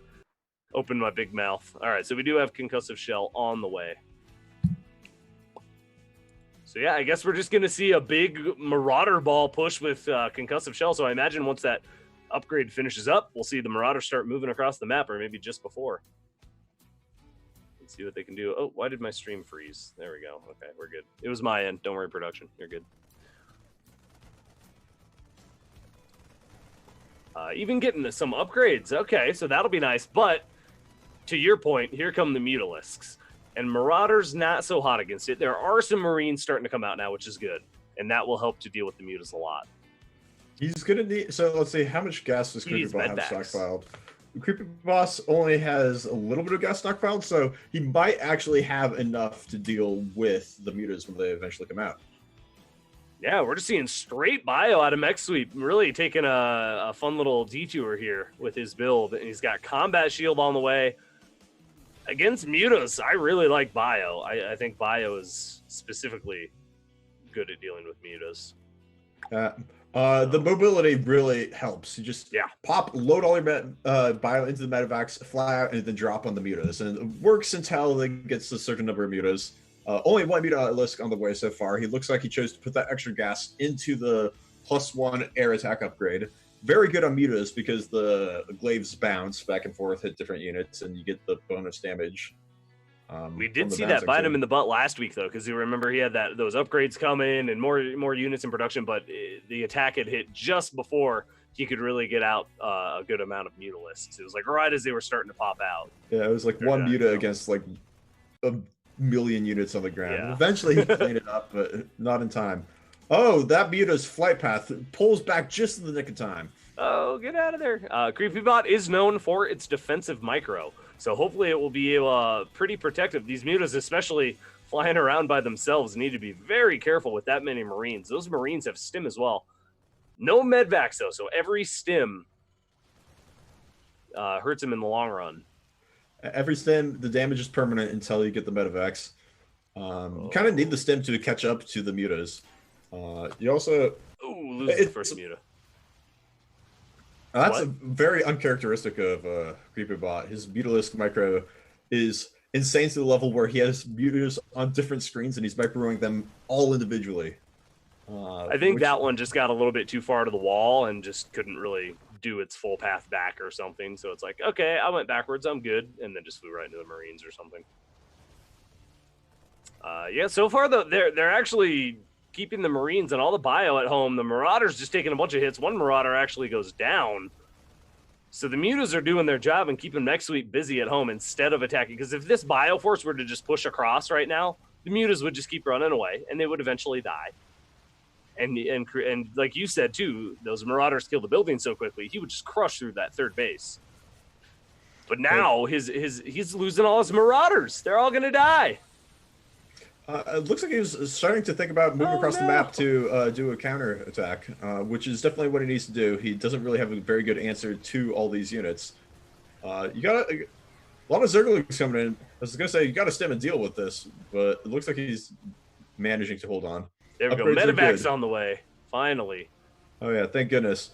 open my big mouth. All right, so we do have concussive shell on the way. So yeah, I guess we're just going to see a big Marauder ball push with concussive shell. So I imagine once that upgrade finishes up, we'll see the Marauders start moving across the map, or maybe just before. Let's see what they can do. Oh, why did my stream freeze? There we go. Okay, we're good. It was my end. Don't worry, production. You're good. Even getting some upgrades. Okay, so that'll be nice. But to your point, here come the Mutalisks. And Marauders not so hot against it. There are some Marines starting to come out now, which is good. And that will help to deal with the Mutas a lot. He's going to need... So let's see, how much gas does Creepy Boss have stockpiled? Creepy Boss only has a little bit of gas stockpiled, so he might actually have enough to deal with the Mutas when they eventually come out. Yeah, we're just seeing straight bio out of Mech Sweep. Really taking a fun little detour here with his build. And he's got Combat Shield on the way. Against Mutas, I really like bio. I think bio is specifically good at dealing with Mutas. The mobility really helps. You just load all your bio into the medevacs, fly out, and then drop on the Mutas. And it works until it gets a certain number of Mutas. Only one Muta Lisk on the way so far. He looks like he chose to put that extra gas into the +1 air attack upgrade. Very good on Mutas because the glaives bounce back and forth, hit different units, and you get the bonus damage. We did see that bite him in the butt last week, though, because you remember he had those upgrades coming and more units in production, but the attack had hit just before he could really get out a good amount of Mutalisks. It was like right as they were starting to pop out. Yeah, it was like one Muta against like a million units on the ground. Yeah. Eventually he cleaned it up, but not in time. Oh, that Muta's flight path pulls back just in the nick of time. Oh, get out of there. CreepyBot is known for its defensive micro, so hopefully it will be pretty protective. These Mutas, especially flying around by themselves, need to be very careful with that many Marines. Those Marines have stim as well. No medvacs, though, so every stim hurts him in the long run. Every stim, the damage is permanent until you get the medevacs. You kind of need the stim to catch up to the Mutas. You also... Ooh, lose the first Muta. That's very uncharacteristic of CreepyBot. His Mutalisk micro is insane to the level where he has Mutas on different screens and he's microing them all individually. I think that one just got a little bit too far to the wall and just couldn't really do its full path back or something. So it's like, okay, I went backwards, I'm good, and then just flew right into the Marines or something. Yeah, so far though, they're actually keeping the Marines and all the bio at home. The Marauders just taking a bunch of hits. One Marauder actually goes down. So the Mutas are doing their job and keeping Mech Sweep busy at home instead of attacking. Because if this bio force were to just push across right now, the Mutas would just keep running away and they would eventually die. And like you said too, those Marauders kill the building so quickly, he would just crush through that third base. But now he's losing all his Marauders. They're all gonna die. It looks like he was starting to think about moving across the map to do a counter attack, which is definitely what he needs to do. He doesn't really have a very good answer to all these units. You got a lot of Zerglings coming in. I was gonna say you got to stem and deal with this, but it looks like he's managing to hold on. There we go. Medevac's on the way. Finally. Oh yeah, thank goodness.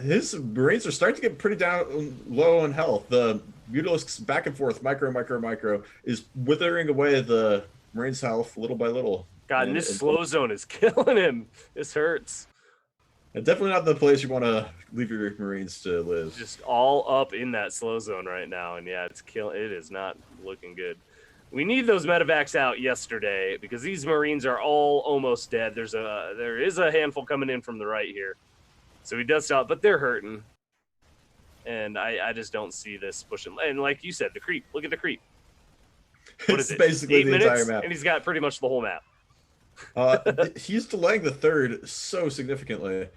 His Marines are starting to get pretty down low on health. The Mutalisks back and forth, micro, is withering away the Marines' health little by little. God, and this slow zone is killing him. This hurts. And definitely not the place you want to leave your Marines to live. Just all up in that slow zone right now, and yeah, it is not looking good. We need those medevacs out yesterday because these Marines are all almost dead. There is a handful coming in from the right here, so he does stop, but they're hurting, and I just don't see this pushing. And like you said, the creep. Look at the creep. What is it? Basically 8 the minutes, entire map, and he's got pretty much the whole map. He's delaying the third so significantly.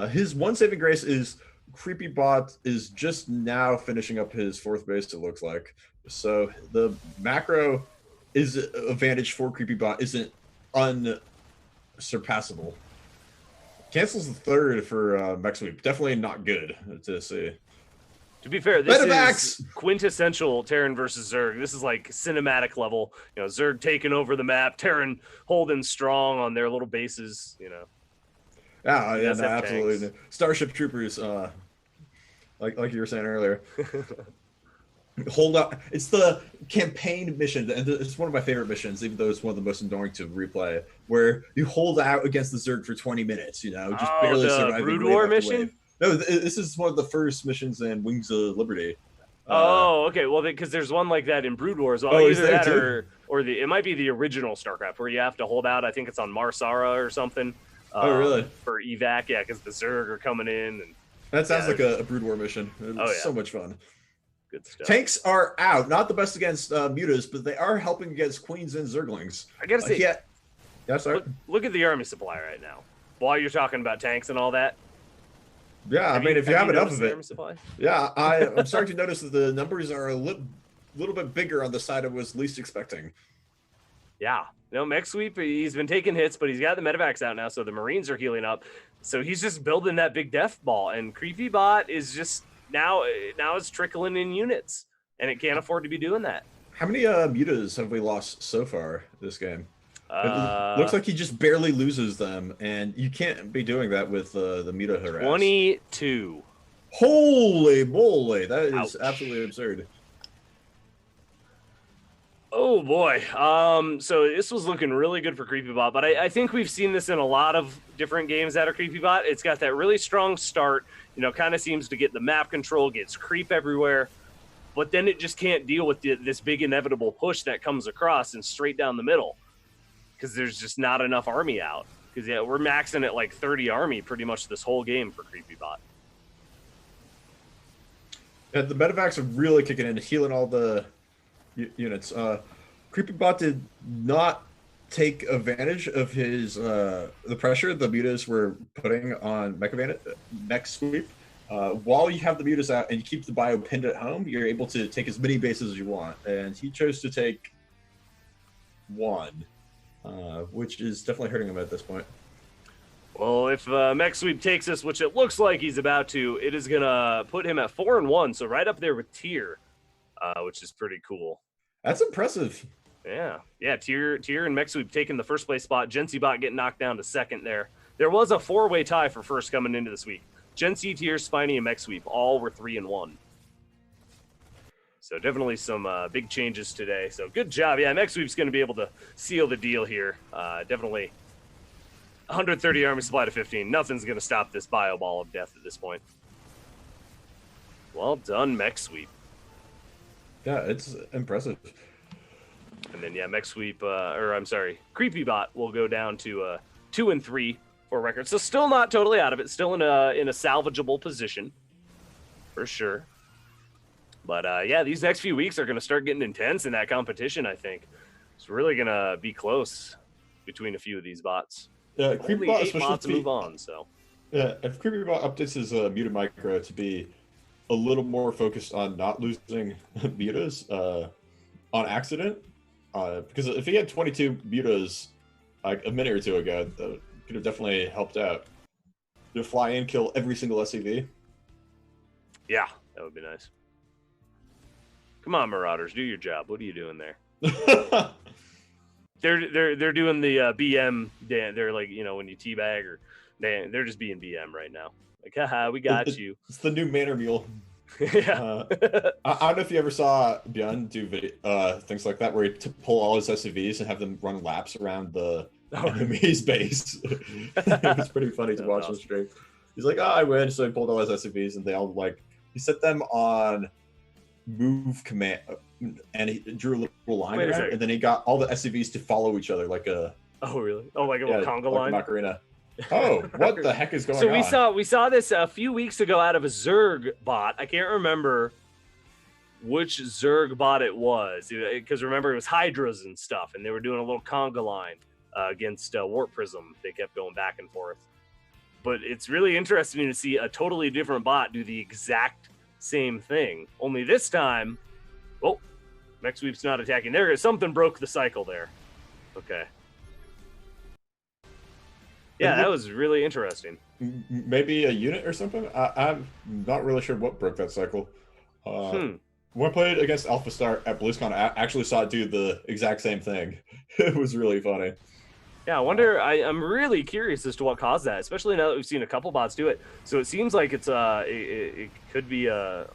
His one saving grace is CreepyBot is just now finishing up his fourth base, it looks like. So the macro is advantage for CreepyBot isn't unsurpassable. Cancels the third for Mech Sweep. Definitely not good to see. To be fair, this is quintessential Terran versus Zerg. This is like cinematic level. You know, Zerg taking over the map, Terran holding strong on their little bases, you know. Yeah, no, absolutely. Starship Troopers, like you were saying earlier. Hold up. It's the campaign mission, and it's one of my favorite missions, even though it's one of the most annoying to replay, where you hold out against the Zerg for 20 minutes, you know, just barely surviving. The Brood War mission? No, this is one of the first missions in Wings of Liberty. Okay. Well, because there's one like that in Brood War as well. Either that or it might be the original StarCraft where you have to hold out. I think it's on Marsara or something. Oh, really? For evac, yeah, because the Zerg are coming in. And That sounds like a Brood War mission. It's so much fun. Good stuff. Tanks are out. Not the best against mutas, but they are helping against queens and zerglings. I gotta say, yeah, sorry. Look at the army supply right now. While you're talking about tanks and all that. Yeah, I mean, if you have enough of it. Yeah, I'm starting to notice that the numbers are a little bit bigger on the side I was least expecting. Yeah. Mech Sweep, he's been taking hits, but he's got the medevacs out now, so the Marines are healing up. So he's just building that big death ball, and Creepy Bot is just now it's trickling in units, and it can't afford to be doing that. How many mutas have we lost so far this game? It looks like he just barely loses them, and you can't be doing that with the muta harass. 22. Holy moly, that is Ouch. Absolutely absurd. Oh boy. So this was looking really good for CreepyBot, but I think we've seen this in a lot of different games out of CreepyBot. It's got that really strong start, kind of seems to get the map control, gets creep everywhere, but then it just can't deal with this big inevitable push that comes across and straight down the middle because there's just not enough army out. Because we're maxing at like 30 army pretty much this whole game for CreepyBot. Yeah, the medevacs are really kicking in, healing all the units. CreepyBot did not take advantage of his the pressure the mutas were putting on Mech Sweep. While you have the mutas out and you keep the bio pinned at home, you're able to take as many bases as you want. And he chose to take one, which is definitely hurting him at this point. Well, if Mech Sweep takes us, which it looks like he's about to, it is going to put him at 4-1, so right up there with Tier, which is pretty cool. That's impressive. Yeah. Tier and Mech Sweep taking the first place spot. GenCbot getting knocked down to second there. There was a 4-way tie for first coming into this week. GenC, Tier, Spiny, and Mech Sweep all were 3-1. So definitely some big changes today. So good job. Yeah, Mech Sweep's going to be able to seal the deal here. Definitely 130 army supply to 15. Nothing's going to stop this bio ball of death at this point. Well done, Mech Sweep. Yeah, it's impressive. And then, Mech Sweep, CreepyBot will go down to 2-3 for record. So still not totally out of it. Still in a salvageable position, for sure. But, these next few weeks are going to start getting intense in that competition, I think. It's really going to be close between a few of these bots. Yeah, only 8 bots move on, so. Yeah, if CreepyBot updates his muta micro to be a little more focused on not losing mutas on accident, because if he had 22 mutas like a minute or two ago, that could have definitely helped out. To fly in, kill every single SCV. Yeah, that would be nice. Come on, Marauders, do your job. What are you doing there? They're doing the BM. They're like, when you teabag, or they're just being BM right now. Like, haha, we got you. It's the new Manor Mule. Yeah. I don't know if you ever saw Björn do things like that, where he pull all his SCVs and have them run laps around the enemy's base. It was pretty funny to watch on stream. He's like, I win. So he pulled all his SCVs, and they all he set them on move command, and he drew a little line around, and then he got all the SCVs to follow each other like a. Oh really? Oh, like a little conga line. Macarena. Oh, what the heck is going on? So we saw this a few weeks ago out of a Zerg bot. I can't remember which Zerg bot it was, because remember it was Hydras and stuff, and they were doing a little conga line against Warp Prism. They kept going back and forth. But it's really interesting to see a totally different bot do the exact same thing. Only this time, Mech Sweep's not attacking. Something broke the cycle there. Okay. Yeah, that was really interesting. Maybe a unit or something? I'm not really sure what broke that cycle. When I played against Alpha Star at BlizzCon, I actually saw it do the exact same thing. It was really funny. Yeah, I wonder. I'm really curious as to what caused that, especially now that we've seen a couple bots do it. So it seems like it could be a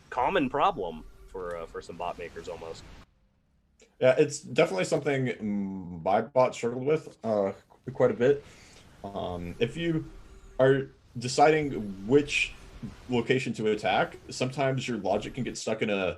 common problem for some bot makers almost. Yeah, it's definitely something my bot struggled with quite a bit. If you are deciding which location to attack, sometimes your logic can get stuck in if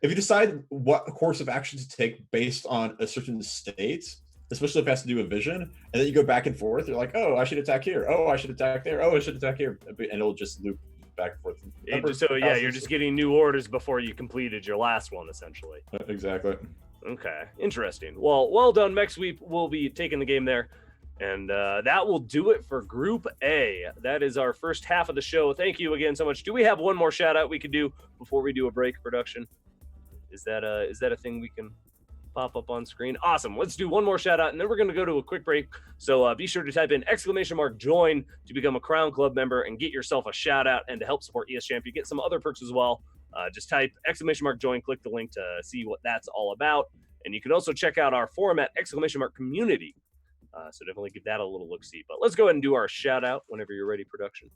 you decide what course of action to take based on a certain state, especially if it has to do with vision, and then you go back and forth. You're like, oh, I should attack here. Oh, I should attack there. Oh, I should attack here, and it'll just loop back and forth. You're just getting new orders before you completed your last one, essentially. Exactly. Okay, interesting. Well done, Mech Sweep. We'll be taking the game there. And that will do it for Group A. That is our first half of the show. Thank you again so much. Do we have one more shout out we could do before we do a break, production? Is that a thing we can pop up on screen? Awesome. Let's do one more shout out, and then we're going to go to a quick break. So be sure to type in !join to become a Crown Club member and get yourself a shout out. And to help support ESChamp, you get some other perks as well. Just type !join, click the link to see what that's all about. And you can also check out our forum at !community. So definitely give that a little look-see. But let's go ahead and do our shout-out whenever you're ready, production.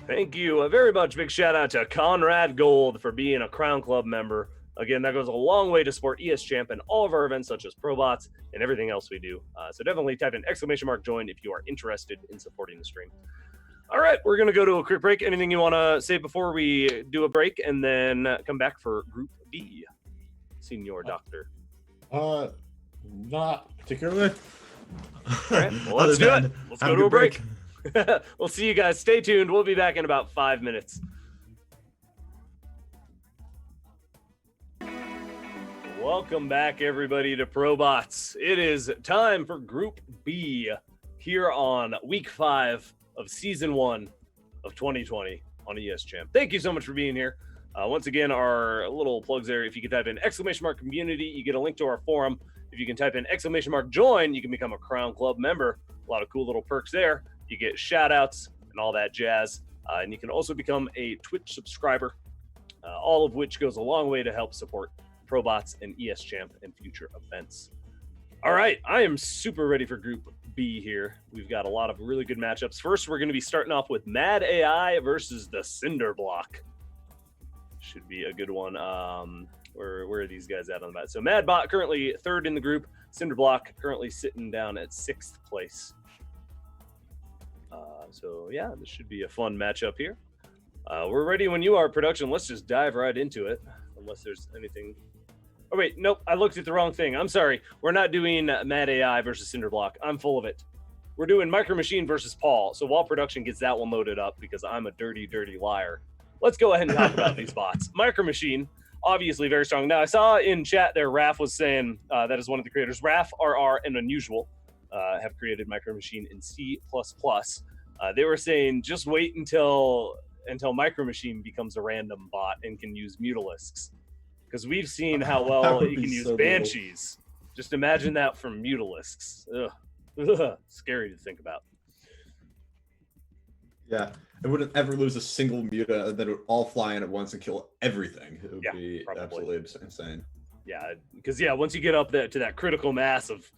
Thank you very much. Big shout out to Conrad Gold for being a Crown Club member. Again, that goes a long way to support ESChamp and all of our events such as Probots and everything else we do. So definitely type in !join if you are interested in supporting the stream. All right, we're going to go to a quick break. Anything you want to say before we do a break and then come back for Group B? Senior Doctor. Not particularly. All right, well, let's do it. Let's go to a break. We'll see you guys. Stay tuned. We'll be back in about 5 minutes. Welcome back, everybody, to Probots. It is time for Group B here on Week 5 of Season 1 of 2020 on ESChamp. Thank you so much for being here. Once again, our little plugs there. If you can type in !community, you get a link to our forum. If you can type in !join, you can become a Crown Club member. A lot of cool little perks there. You get shout outs and all that jazz. And you can also become a Twitch subscriber, all of which goes a long way to help support Probots and ESChamp and future events. All right, I am super ready for Group B here. We've got a lot of really good matchups. First, we're going to be starting off with Mad AI versus the Cinder Block. Should be a good one. Where are these guys at on the map? So Madbot currently third in the group. Cinder Block currently sitting down at 6th place. So yeah, this should be a fun matchup here. We're ready when you are, production. Let's just dive right into it, unless there's anything. Oh wait, nope, I looked at the wrong thing. I'm sorry. We're not doing Mad AI versus Cinder Block. I'm full of it. We're doing Micro Machine versus Paul. So while production gets that one loaded up, because I'm a dirty, dirty liar, let's go ahead and talk about these bots. Micro Machine, obviously very strong. Now I saw in chat there, Raph was saying that is one of the creators. Raph, RR, and Unusual have created Micro Machine in C++. They were saying just wait until Micro Machine becomes a random bot and can use Mutalisks, because we've seen how well you can use Banshees. Cool. Just imagine that from Mutalisks. Ugh. Scary to think about. Yeah, it wouldn't ever lose a single muta, and then it would all fly in at once and kill everything. It would be probably absolutely insane. Yeah, because once you get up to that critical mass of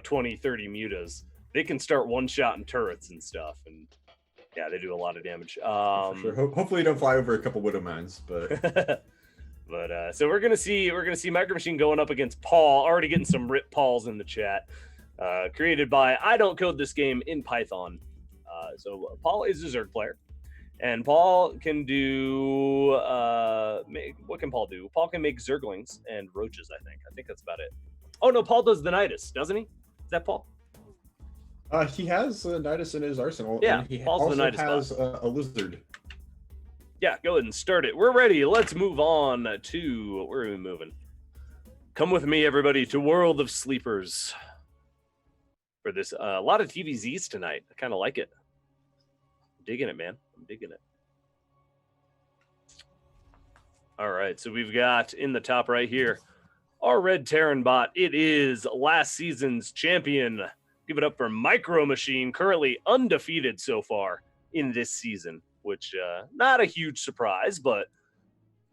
20, 30 mutas, they can start one-shotting turrets and stuff, and yeah, they do a lot of damage. For sure. Hopefully, you don't fly over a couple Widow Mines, but so we're gonna see Micro Machine going up against Paul. Already getting some rip Pauls in the chat. Created by I don't code this game in Python. So Paul is a Zerg player, and Paul can do what can Paul do? Paul can make Zerglings and roaches. I think that's about it. Oh no, Paul does the Nidus, doesn't he? Is that Paul? He has a Nidus in his arsenal. Yeah, and he Paul's also the Nidus has a lizard. Yeah, go ahead and start it. We're ready. Let's move on to where are we moving? Come with me, everybody, to World of Sleepers. For this, a lot of TVZs tonight. I kind of like it. I'm digging it, man. I'm digging it. All right, so we've got in the top right here our Red Terran bot. It is last season's champion. Give it up for Micro Machine, currently undefeated so far in this season, which not a huge surprise, but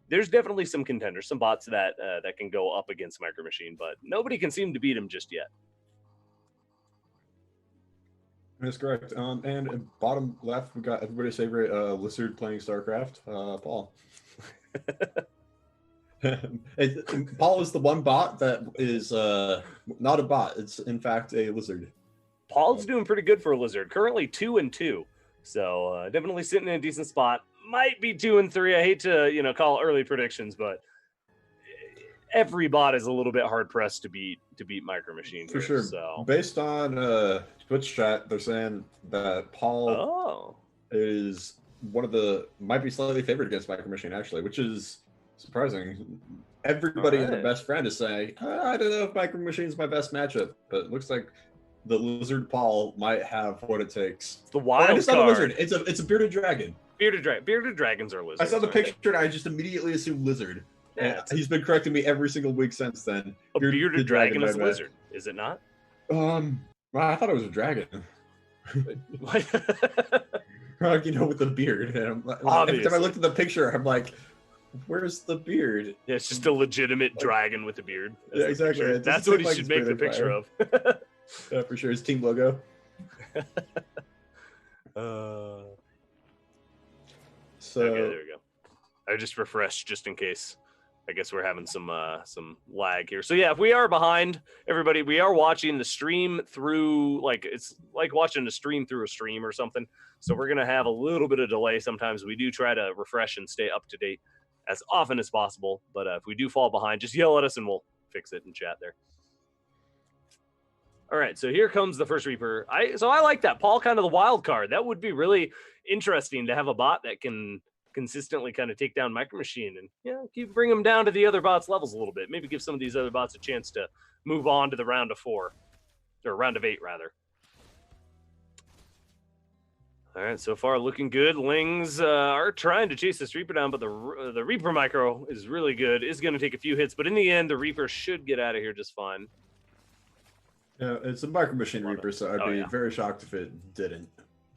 there's definitely some contenders, some bots that can go up against Micro Machine, but nobody can seem to beat him just yet. That's correct. And bottom left, we got everybody's favorite lizard playing StarCraft, Paul. Paul is the one bot that is not a bot. It's in fact a lizard. Paul's doing pretty good for a lizard. Currently 2-2, so definitely sitting in a decent spot. Might be 2-3. I hate to call early predictions, but every bot is a little bit hard pressed to beat Micro Machine for sure. So based on Twitch chat, they're saying that Paul is might be slightly favored against Micro Machine actually, which is surprising. Everybody and their best friend is saying, I don't know if Micro Machine's my best matchup, but it looks like the lizard Paul might have what it takes. It's the wild it's card. Not a lizard. It's a bearded dragon. Bearded dragons are lizards. I saw the picture and I just immediately assumed lizard. Yeah, he's been correcting me every single week since then. A bearded dragon is a lizard, is it not? Well, I thought it was a dragon. With the beard. And every time I looked at the picture, I'm like, where's the beard? Yeah, it's just a legitimate dragon with a beard. Yeah, exactly. That's what he should make the picture of. Yeah, for sure. His team logo. So okay, there we go. I just refreshed just in case. I guess we're having some lag here. So yeah, if we are behind everybody, we are watching the stream through it's like watching a stream through a stream or something. So we're gonna have a little bit of delay. Sometimes we do try to refresh and stay up to date as often as possible. But if we do fall behind, just yell at us and we'll fix it in chat there. All right, so here comes the first Reaper. I like that. Paul, kind of the wild card. That would be really interesting to have a bot that can consistently kind of take down Micro Machine and bring them down to the other bots' levels a little bit. Maybe give some of these other bots a chance to move on to the round of 4 or round of 8 rather. All right, so far looking good. Lings are trying to chase this Reaper down, but the Reaper Micro is really good. Is going to take a few hits, but in the end, the Reaper should get out of here just fine. Yeah, it's a Micro Machine Reaper, so I'd be very shocked if it didn't.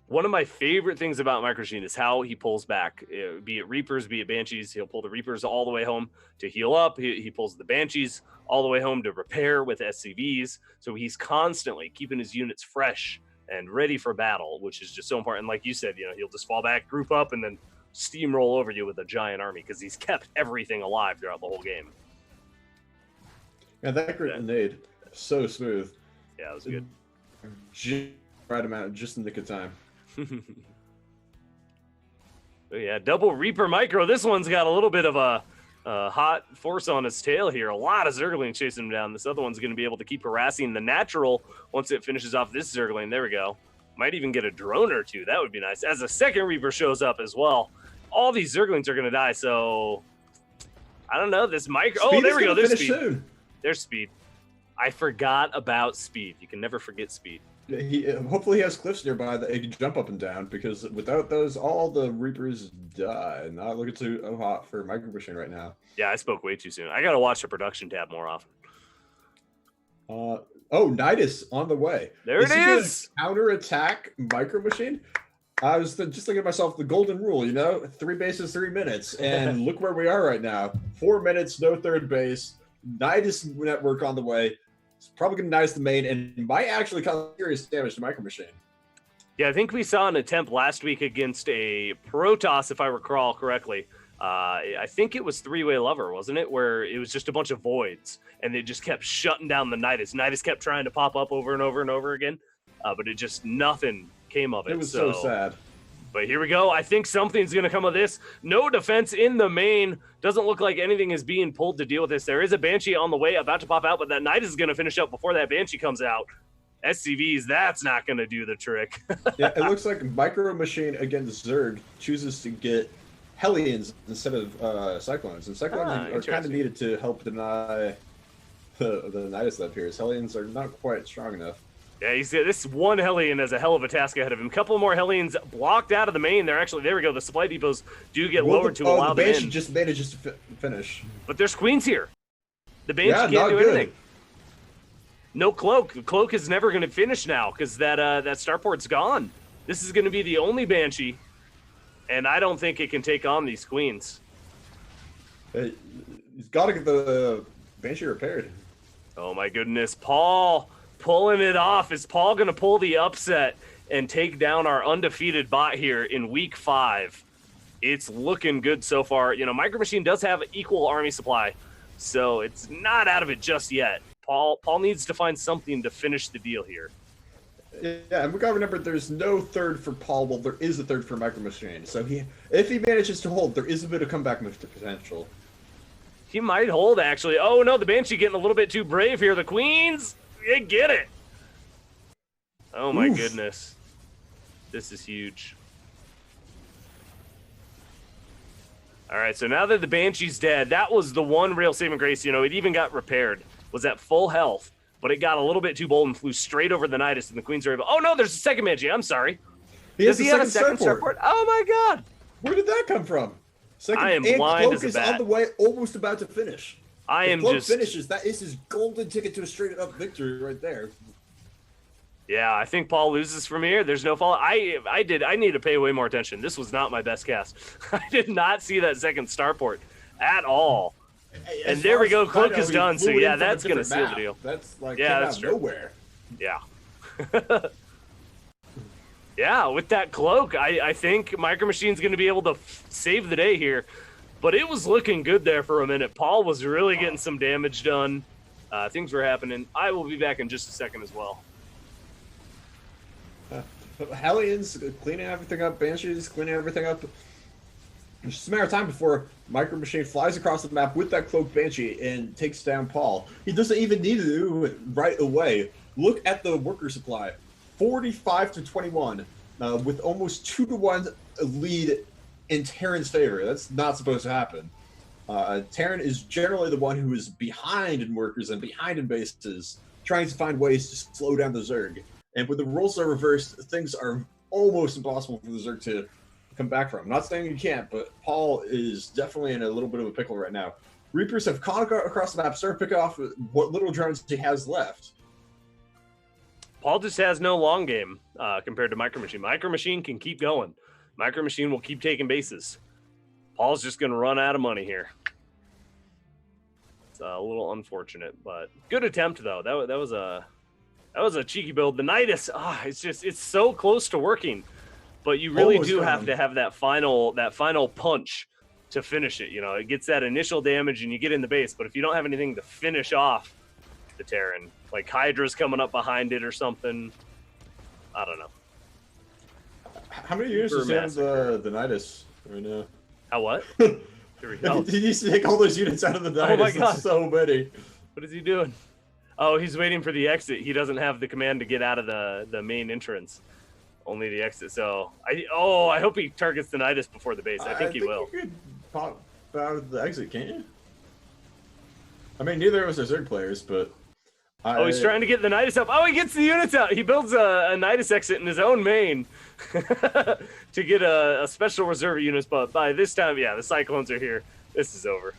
One of my favorite things about Micro Machine is how he pulls back, be it Reapers, be it Banshees. He'll pull the Reapers all the way home to heal up. He pulls the Banshees all the way home to repair with SCVs. So he's constantly keeping his units fresh and ready for battle, which is just so important. Like you said, he'll just fall back, group up, and then steamroll over you with a giant army because he's kept everything alive throughout the whole game. Yeah, that grenade, so smooth. Yeah, it was good. Right amount, just in the nick of time. Yeah, double Reaper Micro. This one's got a little bit of a hot force on his tail here. A lot of Zerglings chasing him down. This other one's going to be able to keep harassing the natural once it finishes off this Zergling. There we go. Might even get a drone or two. That would be nice. As a second Reaper shows up as well. All these Zerglings are going to die, so I don't know. This Micro... Speed there we go. There's Speed. Soon. There's Speed. I forgot about Speed. You can never forget Speed. Hopefully he has cliffs nearby that he can jump up and down, because without those, all the Reapers die. Not looking too hot for Micro Machine right now. Yeah, I spoke way too soon. I got to watch the production tab more often. Nidus on the way. There it is. Counter-attack Micro Machine. I was just thinking to myself, the golden rule, 3 bases, 3 minutes. And look where we are right now. 4 minutes, no third base. Nidus network on the way. It's probably going to Nidus the main and might actually cause serious damage to Micro Machine. Yeah, I think we saw an attempt last week against a Protoss, if I recall correctly. I think it was Three-Way Lover, wasn't it? Where it was just a bunch of voids, and they just kept shutting down the Nidus. Nidus kept trying to pop up over and over and over again, but it just nothing came of it. It was so sad. But here we go. I think something's going to come of this. No defense in the main. Doesn't look like anything is being pulled to deal with this. There is a Banshee on the way, about to pop out, but that Nidus is going to finish up before that Banshee comes out. SCVs, that's not going to do the trick. Yeah, it looks like Micro Machine against Zerg chooses to get Hellions instead of Cyclones. And Cyclones are kind of needed to help deny the Nidus that appears. Hellions are not quite strong enough. Yeah, you see, this one Hellion has a hell of a task ahead of him. A couple more Hellions blocked out of the main. They're actually, there we go, the supply depots do get lowered to allow them in. The Banshee just manages to finish. But there's Queens here. The Banshee can't do anything. No Cloak. The Cloak is never going to finish now because that starport's gone. This is going to be the only Banshee, and I don't think it can take on these Queens. He's got to get the Banshee repaired. Oh my goodness, Paul pulling it off. Is Paul going to pull the upset and take down our undefeated bot here in week 5. It's looking good so far. You know, Micro Machine does have equal army supply, so it's not out of it just yet. Paul needs to find something to finish the deal here. Yeah, and we gotta remember there's no third for Paul. Well, there is a third for Micro Machine. So if he manages to hold, there is a bit of comeback potential. He might hold, actually. Oh, no, the Banshee getting a little bit too brave here. The Queens, they get it. Oh, my goodness. This is huge. All right, so now that the Banshee's dead, that was the one real saving grace. You know, it even got repaired. Was at full health, but it got a little bit too bold and flew straight over the Nidus, and the Queens are able... Oh, no, there's a second Banshee. I'm sorry. Does he have a second starport? Oh, my God. Where did that come from? I am blind as a bat. Cloak is on the way, almost about to finish. If Cloak finishes, that is his golden ticket to a straight-up victory right there. Yeah, I think Paul loses from here. There's no fault. I need to pay way more attention. This was not my best cast. I did not see that second starport at all. And there we go. Cloak is done. So yeah, that's gonna seal the deal. That's like that's true. Nowhere. Yeah. Yeah, with that Cloak, I think Micro Machine's gonna be able to save the day here. But it was looking good there for a minute. Paul was really getting some damage done. Things were happening. I will be back in just a second as well. Hellions cleaning everything up. Banshees cleaning everything up. It's just a matter of time before Micro Machine flies across the map with that Cloaked Banshee and takes down Paul. He doesn't even need to do it right away. Look at the worker supply. 45-21, with almost 2-1 lead in Terran's favor. That's not supposed to happen. Terran is generally the one who is behind in workers and behind in bases, trying to find ways to slow down the Zerg. And when the roles are reversed, things are almost impossible for the Zerg to come back from. I'm not saying you can't, but Paul is definitely in a little bit of a pickle right now. Reapers have caught across the map, started to pick off what little drones he has left. Paul just has no long game compared to Micro Machine. Micro Machine can keep going. Micro Machine will keep taking bases. Paul's just going to run out of money here. It's a little unfortunate, but good attempt though. That was a cheeky build. The Nidus, it's so close to working. But you really do have to have that final punch to finish it. You know, it gets that initial damage and you get in the base. But if you don't have anything to finish off the Terran, like Hydra's coming up behind it or something, I don't know. How many units does he have the Nidus right now? How what? Here we go. He needs to take all those units out of the Nidus. Oh my God. That's so many. What is he doing? Oh, he's waiting for the exit. He doesn't have the command to get out of the main entrance. Only the exit. So I hope he targets the Nidus before the base. I think he will. You could pop out of the exit, can't you? I mean, neither of us are Zerg players, but he's trying to get the Nidus up. Oh, he gets the units out. He builds a Nidus exit in his own main to get a special reserve units. But by this time, yeah, the Cyclones are here. This is over.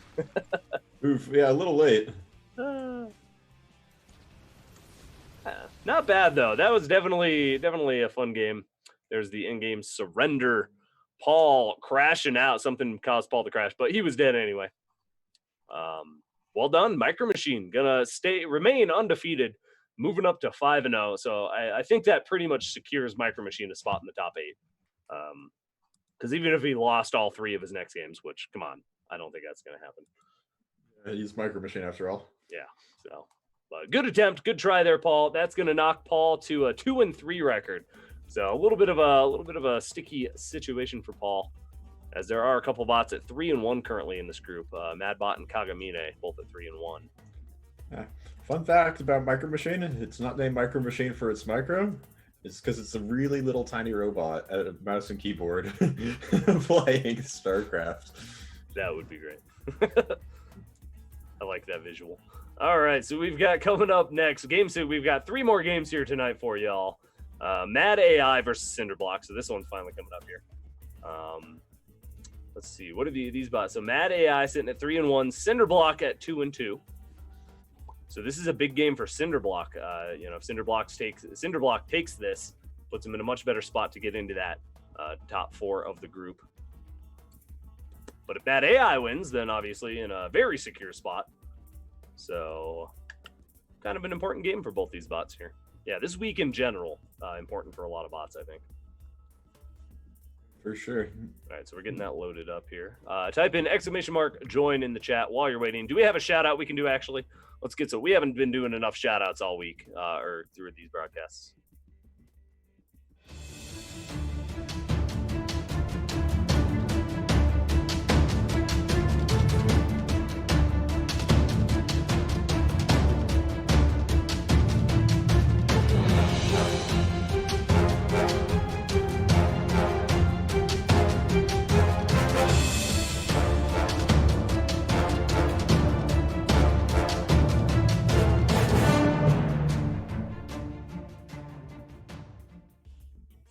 Oof, yeah, a little late. Not bad though. That was definitely a fun game. There's the in-game surrender. Paul crashing out. Something caused Paul to crash, but he was dead anyway. Well done, Micro Machine. Gonna remain undefeated, moving up to 5-0. So I think that pretty much secures Micro Machine a spot in the top 8. Because even if he lost all 3 of his next games, which come on, I don't think that's gonna happen. He's Micro Machine after all. Yeah. So. But good attempt, good try there, Paul. That's going to knock Paul to a 2-3 record. So a little bit of a sticky situation for Paul, as there are a couple bots at 3-1 currently in this group. Madbot and Kagamine both at 3-1. Yeah. Fun fact about Micro Machine: it's not named Micro Machine for its micro. It's because it's a really little tiny robot at a mouse and keyboard playing StarCraft. That would be great. I like that visual. All right, so we've got coming up next game 2. We've got 3 more games here tonight for y'all. Mad AI versus Cinderblock. So this one's finally coming up here. Let's see, what are these bots? So Mad AI sitting at 3-1, Cinderblock at 2-2. So this is a big game for Cinderblock. If Cinderblock takes this, puts him in a much better spot to get into that top 4 of the group. But if Mad AI wins, then obviously in a very secure spot. So kind of an important game for both these bots here. Yeah, this week in general, important for a lot of bots, I think. For sure. All right, so we're getting that loaded up here. Type in !join in the chat while you're waiting. Do we have a shout out we can do actually? Let's get so we haven't been doing enough shout outs all week or through these broadcasts.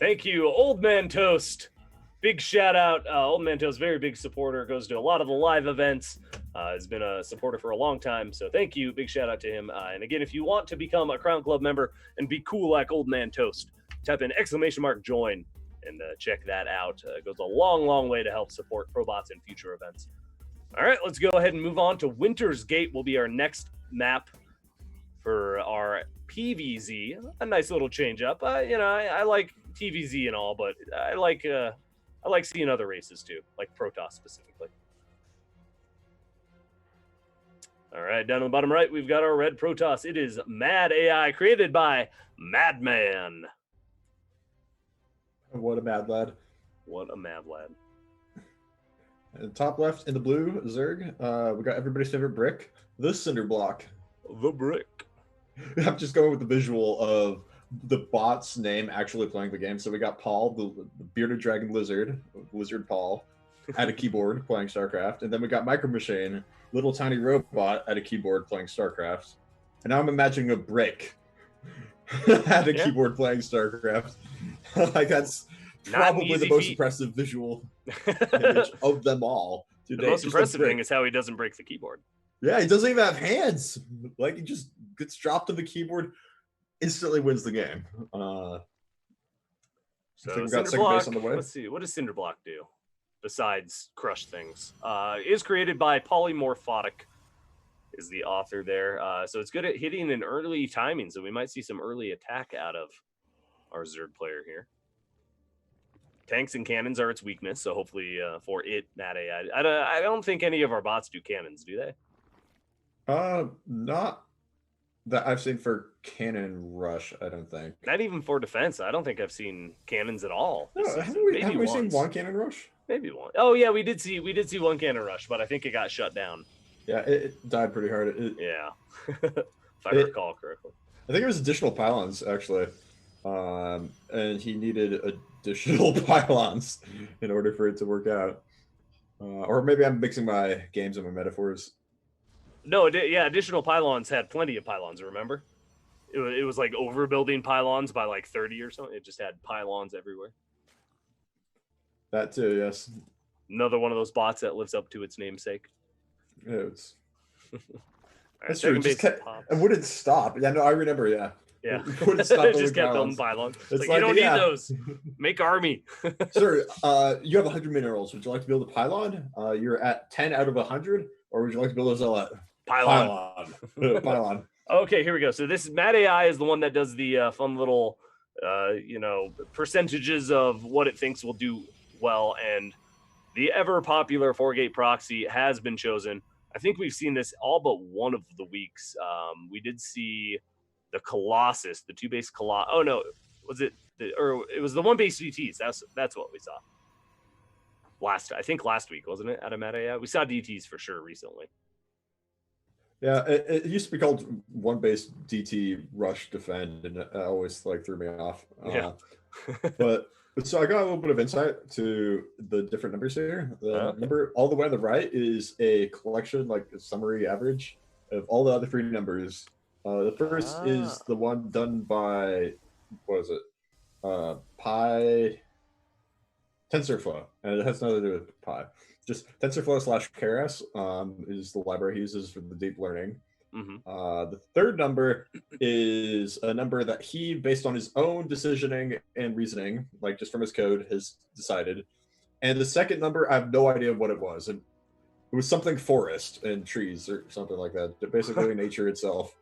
Thank you, Old Man Toast. Big shout out. Old Man Toast, very big supporter, goes to a lot of the live events. Has been a supporter for a long time. So thank you. Big shout out to him. And again, if you want to become a Crown Club member and be cool like Old Man Toast, type in !join and check that out. It goes a long, long way to help support Probots and future events. All right, let's go ahead and move on to Winter's Gate will be our next map for our PVZ. A nice little change up. I like TVZ and all, but I like seeing other races too, like Protoss specifically. All right, down on the bottom right, we've got our red Protoss. It is Mad AI, created by Madman. What a mad lad. What a mad lad. And top left in the blue, Zerg, we got everybody's favorite brick, the cinder block. The brick. I'm just going with the visual of the bot's name actually playing the game. So we got Paul, the bearded dragon lizard Paul, at a keyboard playing StarCraft. And then we got Micro Machine, little tiny robot at a keyboard playing StarCraft. And now I'm imagining a brick at a keyboard playing StarCraft. Like that's probably the most impressive visual image of them all. Today. The most impressive thing is how he doesn't break the keyboard. Yeah, he doesn't even have hands. Like he just gets dropped to the keyboard, instantly wins the game. So Cinderblock, on the way. Let's see, what does Cinderblock do besides crush things? Is created by Polymorphotic, is the author there. So it's good at hitting in early timing, so we might see some early attack out of our Zerg player here. Tanks and cannons are its weakness, so hopefully for it, Mad AI. I don't think any of our bots do cannons, do they? Not that I've seen for cannon rush, I don't think. Not even for defense. I don't think I've seen cannons at all. No, haven't we seen one cannon rush? Maybe one. Oh yeah, we did see one cannon rush, but I think it got shut down. Yeah, it died pretty hard. Yeah. If I recall correctly. I think it was additional pylons actually. And he needed additional pylons in order for it to work out. Or maybe I'm mixing my games and my metaphors. No, additional pylons had plenty of pylons, remember? It was like overbuilding pylons by like 30 or something. It just had pylons everywhere. That too, yes. Another one of those bots that lives up to its namesake. Yeah, it's... That's true. It wouldn't stop. Yeah, no, I remember, yeah. Yeah, it just kept building pylons. It's like, you don't need those. Make army. Sir, you have 100 minerals. Would you like to build a pylon? You're at 10 out of 100, or would you like to build a zealot? Pylon. Pylon. Okay, here we go. So this Mad AI is the one that does the fun little, percentages of what it thinks will do well, and the ever popular 4-gate proxy has been chosen. I think we've seen this all but one of the weeks. We did see the Colossus, the 2-base Colossus. Oh no, was it? It was the 1-base DTs. That's what we saw. I think last week, wasn't it? Out of Mad AI, we saw DTs for sure recently. Yeah, it used to be called 1-base DT rush defend, and it always threw me off. Yeah. but so I got a little bit of insight to the different numbers here. The number all the way on the right is a collection, like a summary average of all the other 3 numbers. The first is the one done by, what is it? TensorFlow, and it has nothing to do with Pi. Just TensorFlow/Keras is the library he uses for the deep learning. Mm-hmm. The third number is a number that he, based on his own decisioning and reasoning, like just from his code, has decided. And the second number, I have no idea what it was. And it was something forest and trees or something like that. Basically nature itself.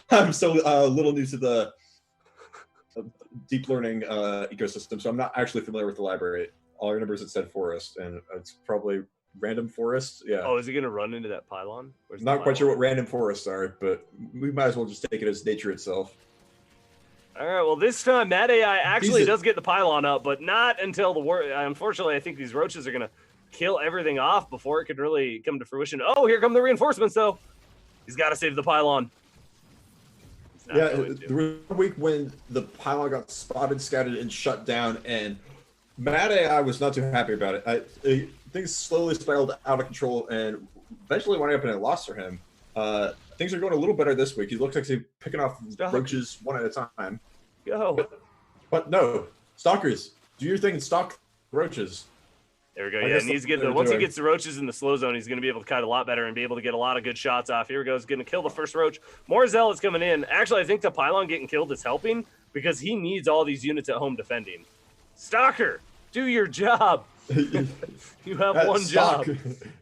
I'm so little new to the deep learning ecosystem, so I'm not actually familiar with the library. All I remember is it said forest, and it's probably random forest. Yeah. Oh, is he gonna run into that pylon? Not quite sure what random forests are, but we might as well just take it as nature itself. All right, well, this time Mad AI actually does get the pylon up, but not until the war. Unfortunately, I think these roaches are going to kill everything off before it could really come to fruition. Oh, here come the reinforcements, though. He's got to save the pylon. Yeah, there was a week when the pylon got spotted, scouted, and shut down, and Mad AI was not too happy about it. Things slowly spiraled out of control, and eventually winding up in a loss for him. Things are going a little better this week. He looks like he's picking off roaches one at a time. Go. But no, stalkers, do your thing and stalk roaches. There we go. Yeah, and he's getting once he gets the roaches in the slow zone, he's going to be able to kite a lot better and be able to get a lot of good shots off. Here we go. He's going to kill the first roach. More zealots coming in. Actually, I think the pylon getting killed is helping because he needs all these units at home defending. Stalker, do your job. You have one job.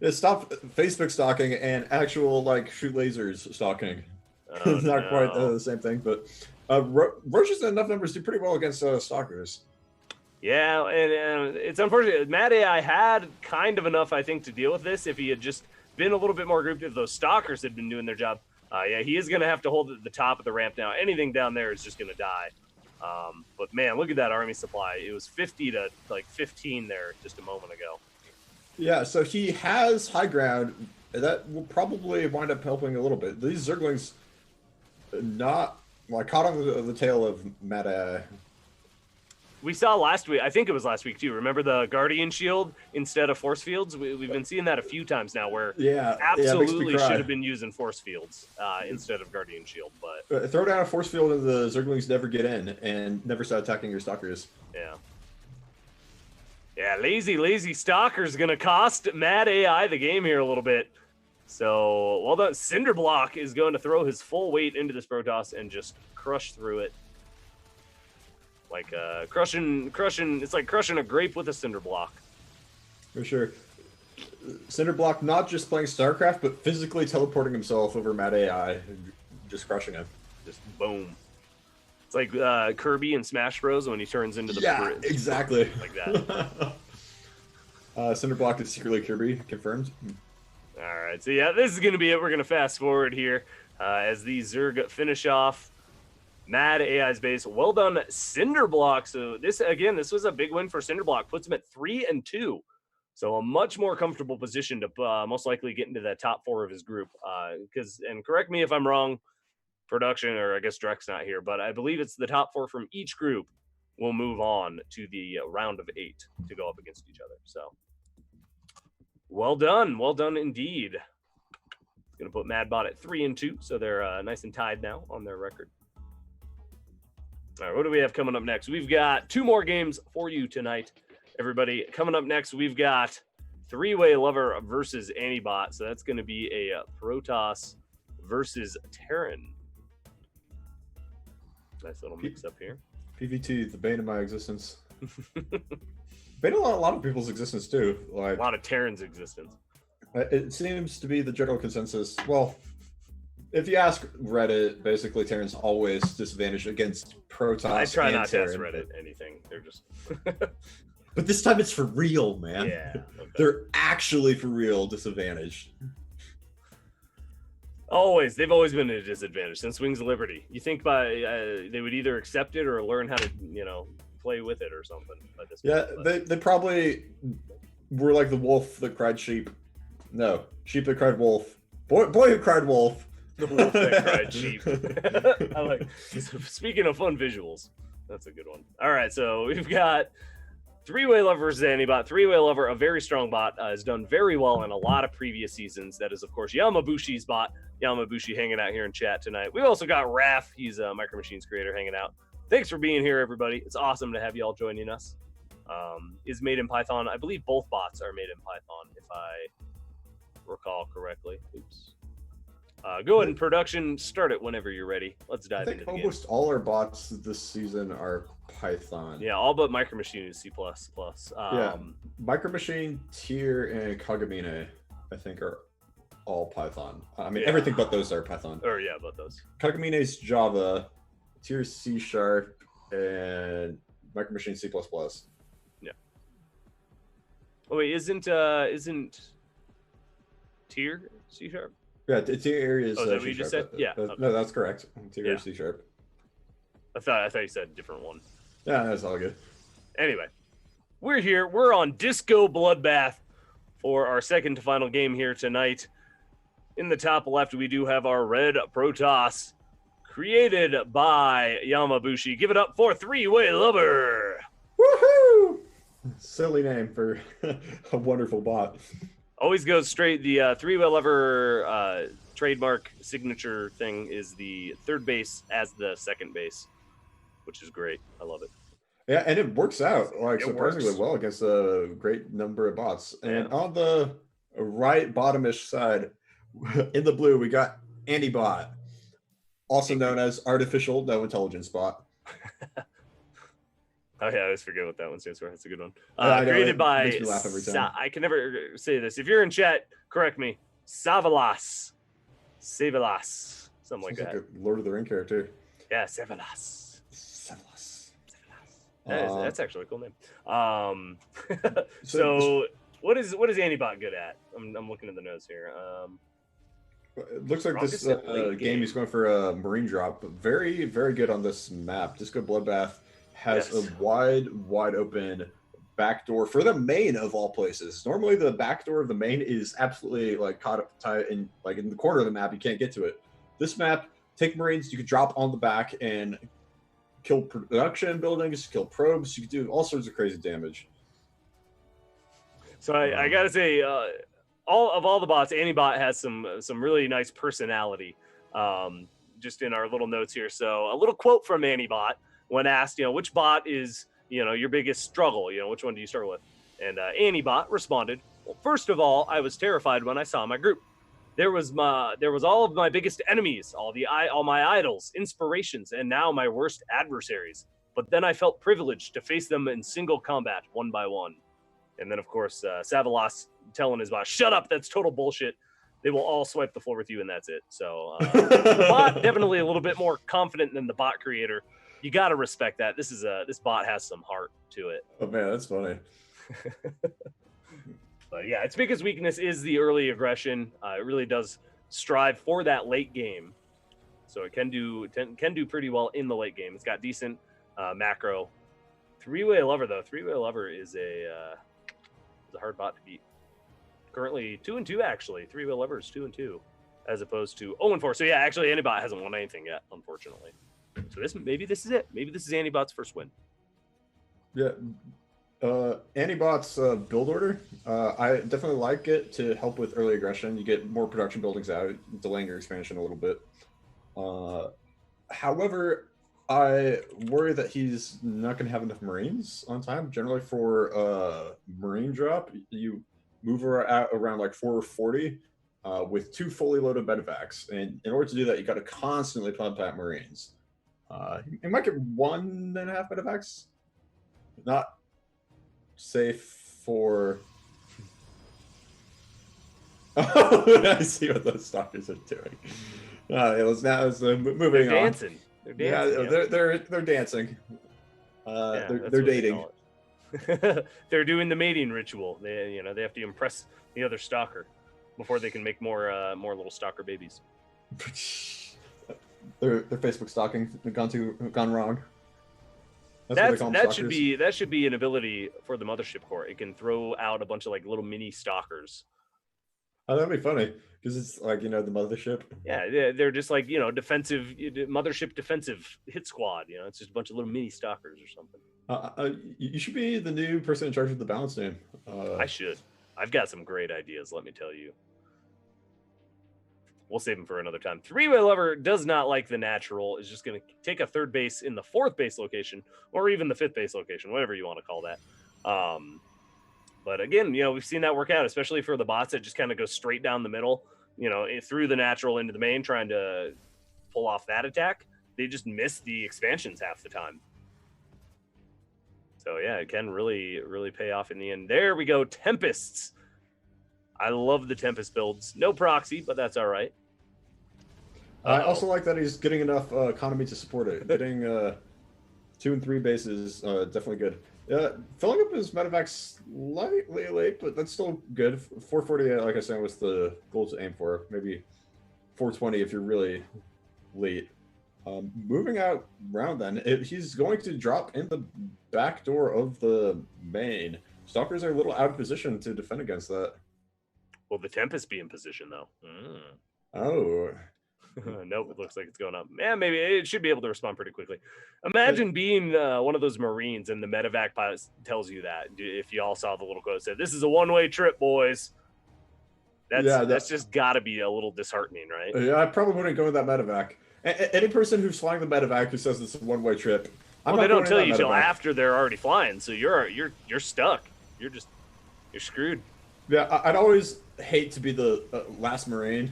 Stop Facebook stalking and actual shoot lasers stalking. Oh, Not quite the same thing, but roaches in enough numbers do pretty well against stalkers. Yeah, and it's unfortunate. Mad AI had kind of enough, I think, to deal with this if he had just been a little bit more grouped. If those stalkers had been doing their job, yeah, he is going to have to hold it at the top of the ramp now. Anything down there is just going to die. But man, look at that army supply. It was 50 to 15 there just a moment ago. Yeah, so he has high ground. That will probably wind up helping a little bit. These Zerglings not caught on the tail of Mad AI. We saw last week, I think it was last week too. Remember the Guardian Shield instead of force fields? We've been seeing that a few times now where absolutely should have been using force fields instead of Guardian Shield. But throw down a force field and the Zerglings never get in and never start attacking your stalkers. Yeah. Yeah, lazy stalker's going to cost Mad AI the game here a little bit. So, well done. Cinderblock is going to throw his full weight into this Protoss and just crush through it. Like crushing, it's like crushing a grape with a cinder block. For sure. Cinderblock not just playing StarCraft, but physically teleporting himself over Mad AI and just crushing him. Just boom. It's like Kirby in Smash Bros. When he turns into the bridge. Exactly. Like that. Cinderblock is secretly Kirby, confirmed. All right, so yeah, this is going to be it. We're going to fast forward here as these Zerg finish off Mad AI's base. Well done, Cinderblock. So this was a big win for Cinderblock. Puts him at 3-2. So a much more comfortable position to most likely get into that top 4 of his group. And correct me if I'm wrong, production, or I guess Drek's not here, but I believe it's the top 4 from each group will move on to the round of 8 to go up against each other. So well done indeed. Going to put Madbot at 3-2, so they're nice and tied now on their record. All right, what do we have coming up next? We've got 2 more games for you tonight, everybody. Coming up next, we've got 3-way Lover versus Antibot. So that's going to be a Protoss versus Terran. Nice little mix up here. PVT, the bane of my existence. Bane of a lot of people's existence too. A lot of Terran's existence. It seems to be the general consensus. Well, if you ask Reddit, basically Terran's always disadvantaged against Protoss. I try and not Terran, to ask Reddit anything. They're just. But this time it's for real, man. Yeah. Okay. They're actually for real disadvantaged. They've always been at a disadvantage since Wings of Liberty. You think they would either accept it or learn how to, play with it or something. By this point, they probably were like the wolf that cried sheep. No, sheep that cried wolf. Boy who cried wolf. The wolf that cried sheep. I like. Speaking of fun visuals, that's a good one. All right, so we've got 3-way Lover versus Antibot. 3-way Lover, a very strong bot, has done very well in a lot of previous seasons. That is, of course, Yamabushi's bot. Yamabushi hanging out here in chat tonight. We've also got Raph. He's a Micro Machines creator hanging out. Thanks for being here, everybody. It's awesome to have you all joining us. Is made in Python. I believe both bots are made in Python, if I recall correctly. Oops. Go ahead and production. Start it whenever you're ready. Let's dive into the game. Almost all our bots this season are Python. Yeah, all but Micro Machine is C++. Micro Machine, Tier, and Kagamine, I think, are all Python. I mean, everything but those are Python. But those. Kagamine's Java, Tier C#, and Micro Machine C++. Yeah. Oh wait, isn't tier C#? Yeah, tier is. Oh, is that what you just said? Yeah. Okay. No, that's correct. Tier is C#. I thought you said a different one. Yeah, that's all good. Anyway, we're here. We're on Disco Bloodbath for our second to final game here tonight. In the top left, we do have our red Protoss, created by Yamabushi. Give it up for Three-Way Lover. Woohoo! Silly name for a wonderful bot. Always goes straight. The Three-Way Lover trademark signature thing is the third base as the second base, which is great. I love it. Yeah, and it works out like surprisingly well against a great number of bots. And on the right bottomish side, in the blue, we got Antibot, also known as Artificial No Intelligence Bot. Oh yeah, I always forget what that one stands for. That's a good one. Created by I can never say this. If you're in chat, correct me. Savalas, something like that. Like a Lord of the Ring character. Yeah, Savalas. That's actually a cool name. So what is Antibot good at? I'm looking at the notes here. It looks like this game is going for a marine drop. Very, very good on this map. Disco Bloodbath has a wide open backdoor for the main of all places. Normally, the backdoor of the main is absolutely like caught up tight in the corner of the map. You can't get to it. This map, take marines. You can drop on the back and kill production buildings, kill probes. You can do all sorts of crazy damage. So I gotta say, all the bots, Antibot has some really nice personality. Just in our little notes here. So a little quote from Antibot when asked, which bot is your biggest struggle? Which one do you struggle with? And Antibot responded, "Well, first of all, I was terrified when I saw my group. There was all of my biggest enemies, all my idols, inspirations, and now my worst adversaries. But then I felt privileged to face them in single combat, one by one." And then, of course, Savalas telling his bot, "Shut up, that's total bullshit. They will all swipe the floor with you, and that's it." So the bot definitely a little bit more confident than the bot creator. You got to respect that. This bot has some heart to it. Oh, man, that's funny. But yeah, its biggest weakness is the early aggression. It really does strive for that late game, so it can do pretty well in the late game. It's got decent macro. Three-Way Lover though, Three-Way Lover is a hard bot to beat. Currently 2-2 actually. Three-Way Lover is 2-2, as opposed to 0-4. So yeah, actually Antibot hasn't won anything yet, unfortunately. So maybe this is it. Maybe this is Antibot's first win. Yeah. Antibot's build order, I definitely like it to help with early aggression. You get more production buildings out, delaying your expansion a little bit. However, I worry that he's not going to have enough Marines on time. Generally, for Marine drop, you move around like 440 with 2 fully loaded medevacs, and in order to do that, you got to constantly pump out Marines. You might get 1.5 medevacs. Not safe for. Oh, I see what those stalkers are doing. Let's moving on. Dancing. They're dancing. Yeah, they're dancing. They're dating. They're doing the mating ritual. They have to impress the other stalker before they can make more little stalker babies. Their Facebook stalking gone wrong. That should be an ability for the Mothership Core. It can throw out a bunch of like little mini stalkers. Oh, that'd be funny because it's like the Mothership. Yeah, they're just like defensive Mothership defensive hit squad. It's just a bunch of little mini stalkers or something. You should be the new person in charge of the balance team. I should. I've got some great ideas. Let me tell you. We'll save them for another time. Three-Way Lover does not like the natural. Is just going to take a third base in the 4th base location, or even the 5th base location, whatever you want to call that. But again, we've seen that work out, especially for the bots that just kind of go straight down the middle, through the natural into the main, trying to pull off that attack. They just miss the expansions half the time. So yeah, it can really, really pay off in the end. There we go, Tempests. I love the Tempest builds. No proxy, but that's all right. I also like that he's getting enough economy to support it. Getting 2 and 3 bases, definitely good. Filling up his medevac slightly late, but that's still good. 440, like I said, was the goal to aim for. Maybe 420 if you're really late. Moving out round then, he's going to drop in the back door of the main. Stalkers are a little out of position to defend against that. Will the Tempest be in position, though? Oh. Nope, it looks like it's going up. Man, maybe it should be able to respond pretty quickly. Imagine being one of those Marines and the medevac pilot tells you that. If you all saw the little quote, said, "This is a one-way trip, boys." That's just got to be a little disheartening, right? Yeah, I probably wouldn't go with that medevac. Any person who's flying the medevac who says this is a one-way trip, well, they don't tell you till after they're already flying, so you're stuck. You're screwed. Yeah, I'd always hate to be the last Marine.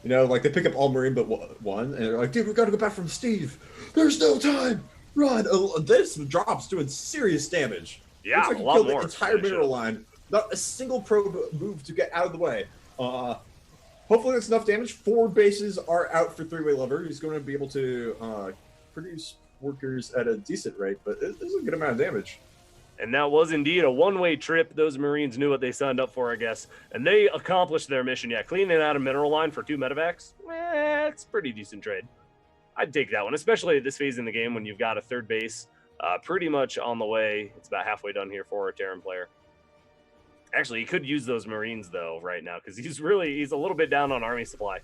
You know, like they pick up all Marine but one, and they're like, "Dude, we got to go back from Steve. There's no time. Run!" This drops doing serious damage. Yeah, looks like a lot more. The entire mineral line. Not a single probe move to get out of the way. Hopefully that's enough damage. 4 bases are out for three-way lover. He's going to be able to produce workers at a decent rate, but it is a good amount of damage. And that was indeed a one-way trip. Those Marines knew what they signed up for, I guess. And they accomplished their mission. Yeah, cleaning out a mineral line for 2 medevacs, it's a pretty decent trade. I'd take that one, especially at this phase in the game when you've got a third base pretty much on the way. It's about halfway done here for a Terran player. Actually, he could use those Marines, though, right now, because he's a little bit down on army supply.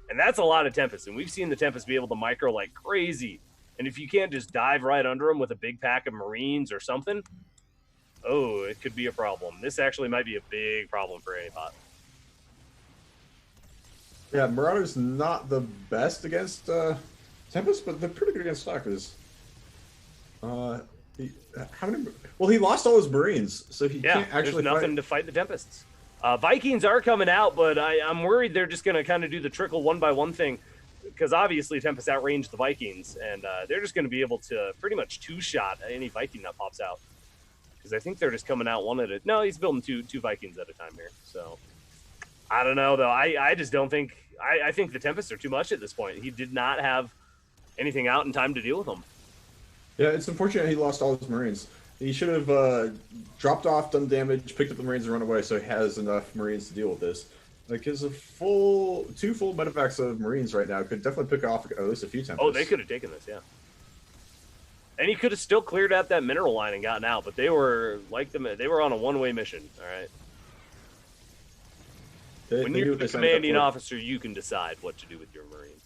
And that's a lot of Tempest. And we've seen the Tempest be able to micro like crazy. And if you can't just dive right under him with a big pack of Marines or something, oh, it could be a problem. This actually might be a big problem for Anybot. Yeah, Marauder's not the best against Tempest, but they're pretty good against Stalkers. He lost all his Marines, so he can't actually there's nothing to fight the Tempests. Vikings are coming out, but I'm worried they're just going to kind of do the trickle one-by-one thing, because obviously Tempest outranged the Vikings, and they're just going to be able to pretty much two-shot any Viking that pops out. Because I think they're just coming out one at a... No, he's building two Vikings at a time here. So, I don't know, though. I just don't think... I think the Tempests are too much at this point. He did not have anything out in time to deal with them. Yeah, it's unfortunate he lost all his Marines. He should have dropped off, done damage, picked up the Marines, and run away so he has enough Marines to deal with this. Because two full medevacs of Marines right now could definitely pick off at least a few Tempests. Oh, they could have taken this, yeah. And he could have still cleared out that mineral line and gotten out, but they were on a one-way mission, all right? When you're the commanding officer, you can decide what to do with your Marines.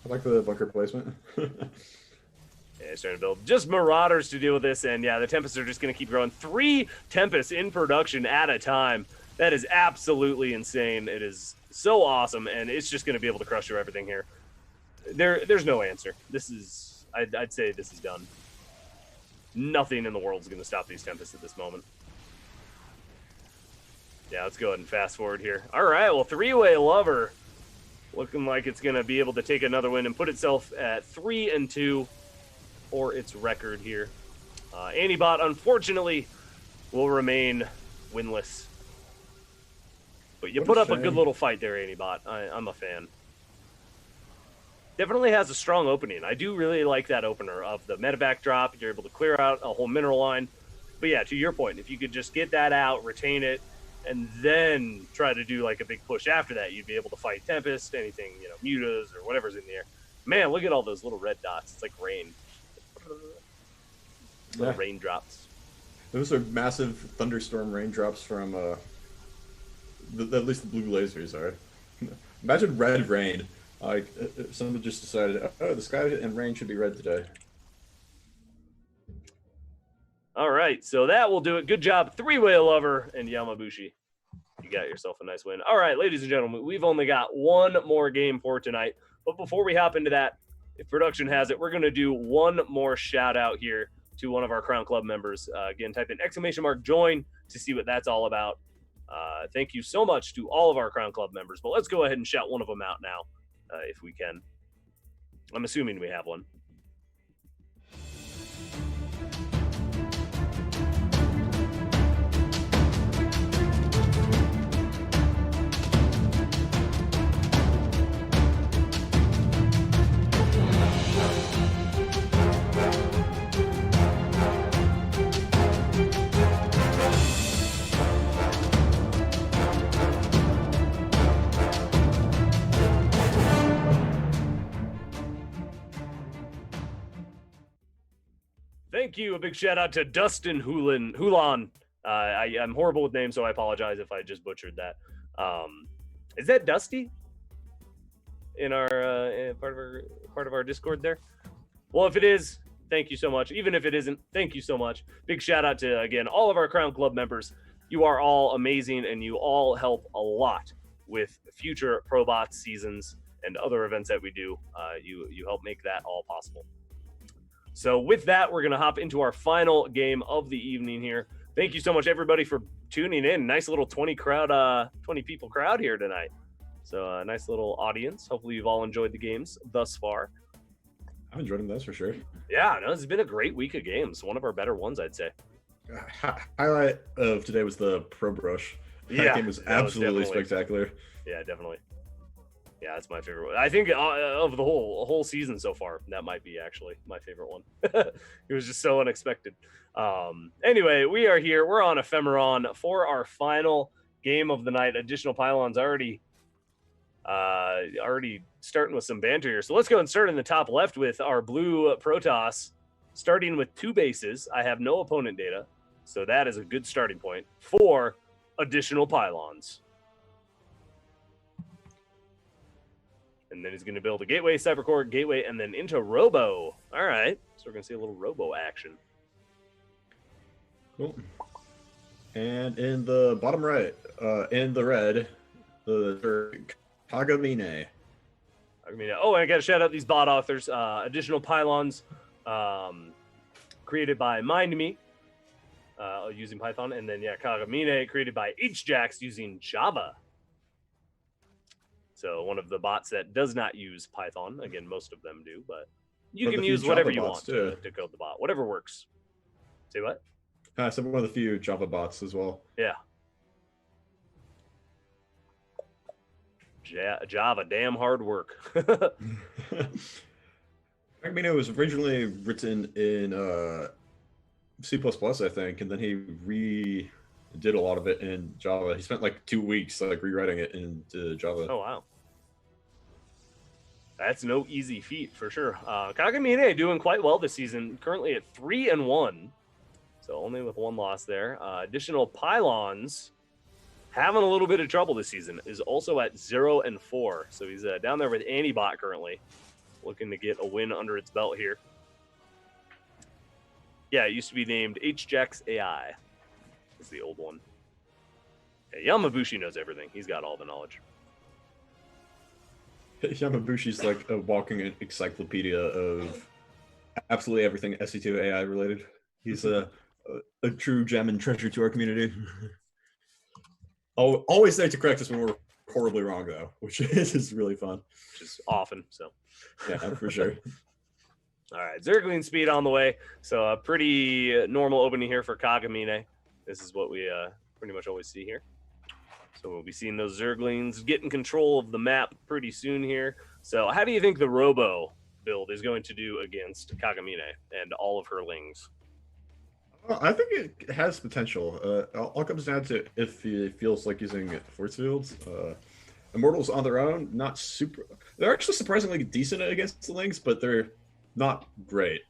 I like the bunker placement. Yeah, starting to build just Marauders to deal with this, and yeah, the Tempests are just going to keep growing. 3 Tempests in production at a time. That is absolutely insane. It is so awesome, and it's just going to be able to crush through everything here. There's no answer. I'd say this is done. Nothing in the world is going to stop these Tempests at this moment. Yeah, let's go ahead and fast forward here. All right, well, three-way lover looking like it's going to be able to take another win and put itself at 3-2 for its record here. Anybot, unfortunately, will remain winless. But you put up a good little fight there, Anybot. I'm a fan. Definitely has a strong opening. I do really like that opener of the medevac drop. You're able to clear out a whole mineral line. But yeah, to your point, if you could just get that out, retain it, and then try to do like a big push after that, you'd be able to fight Tempest, anything, mutas or whatever's in the air. Man, look at all those little red dots. It's like rain. Little raindrops. Those are massive thunderstorm raindrops from, at least the blue lasers are. Imagine red rain. Like, if someone just decided, oh, the sky and rain should be red today. All right, so that will do it. Good job, three-way lover and Yamabushi. You got yourself a nice win. All right, ladies and gentlemen, we've only got one more game for tonight. But before we hop into that, if production has it, we're going to do one more shout-out here to one of our Crown Club members. Again, type in !join to see what that's all about. Thank you so much to all of our Crown Club members. But let's go ahead and shout one of them out now, if we can. I'm assuming we have one. thank you. A big shout out to Dustin Hulan. I'm horrible with names, so I apologize if I just butchered that. Is that Dusty in our part of our Discord there? Well, if it is, thank you so much. Even if it isn't, thank you so much. Big shout out to, again, all of our Crown Club members. You are all amazing, and you all help a lot with future Probots seasons and other events that we do. You help make that all possible. So with that, we're going to hop into our final game of the evening here. Thank you so much, everybody, for tuning in. Nice little 20 people crowd here tonight. So a nice little audience. Hopefully you've all enjoyed the games thus far. I've enjoyed them, that's for sure. Yeah, no, it's been a great week of games. One of our better ones, I'd say. Highlight of today was the Pro Brush. That game was absolutely spectacular. Yeah, definitely. Yeah, that's my favorite one. I think of the whole season so far, that might be actually my favorite one. It was just so unexpected. Anyway, we are here. We're on Ephemeron for our final game of the night. Additional pylons already starting with some banter here. So let's go and start in the top left with our blue Protoss, starting with 2 bases. I have no opponent data, so that is a good starting point for additional pylons. And then he's going to build a gateway, cybercore, gateway, and then into Robo. All right. So we're going to see a little Robo action. Cool. And in the bottom right, in the red, the Kagamine. Oh, and I got to shout out these bot authors. Additional pylons created by MindMe using Python. And then, Kagamine created by HJax using Java. So one of the bots that does not use Python. Again, most of them do, but you can use whatever you want to code the bot. Whatever works. Say what? I said one of the few Java bots as well. Yeah. Java, damn hard work. I mean, it was originally written in C++, I think, and then he redid a lot of it in Java. He spent like 2 weeks rewriting it into Java. Oh, wow. That's no easy feat for sure. Kagamine doing quite well this season, currently at 3-1. So only with 1 loss there. Additional pylons having a little bit of trouble this season, is also at 0-4. So he's down there with Antibot currently, looking to get a win under its belt here. Yeah, it used to be named HJax AI. Is the old one. Yeah, Yamabushi knows everything. He's got all the knowledge. Yamabushi's like a walking encyclopedia of absolutely everything SC2 AI related. He's a true gem and treasure to our community. Always there to correct us when we're horribly wrong, though, which is really fun. Which is often, so. Yeah, for sure. All right, Zergling speed on the way. So a pretty normal opening here for Kagamine. This is what we pretty much always see here. So we'll be seeing those Zerglings getting control of the map pretty soon here. So how do you think the Robo build is going to do against Kagamine and all of her lings? I think it has potential. All comes down to if he feels like using force fields. Immortals on their own, not super. They're actually surprisingly decent against the lings, but they're not great.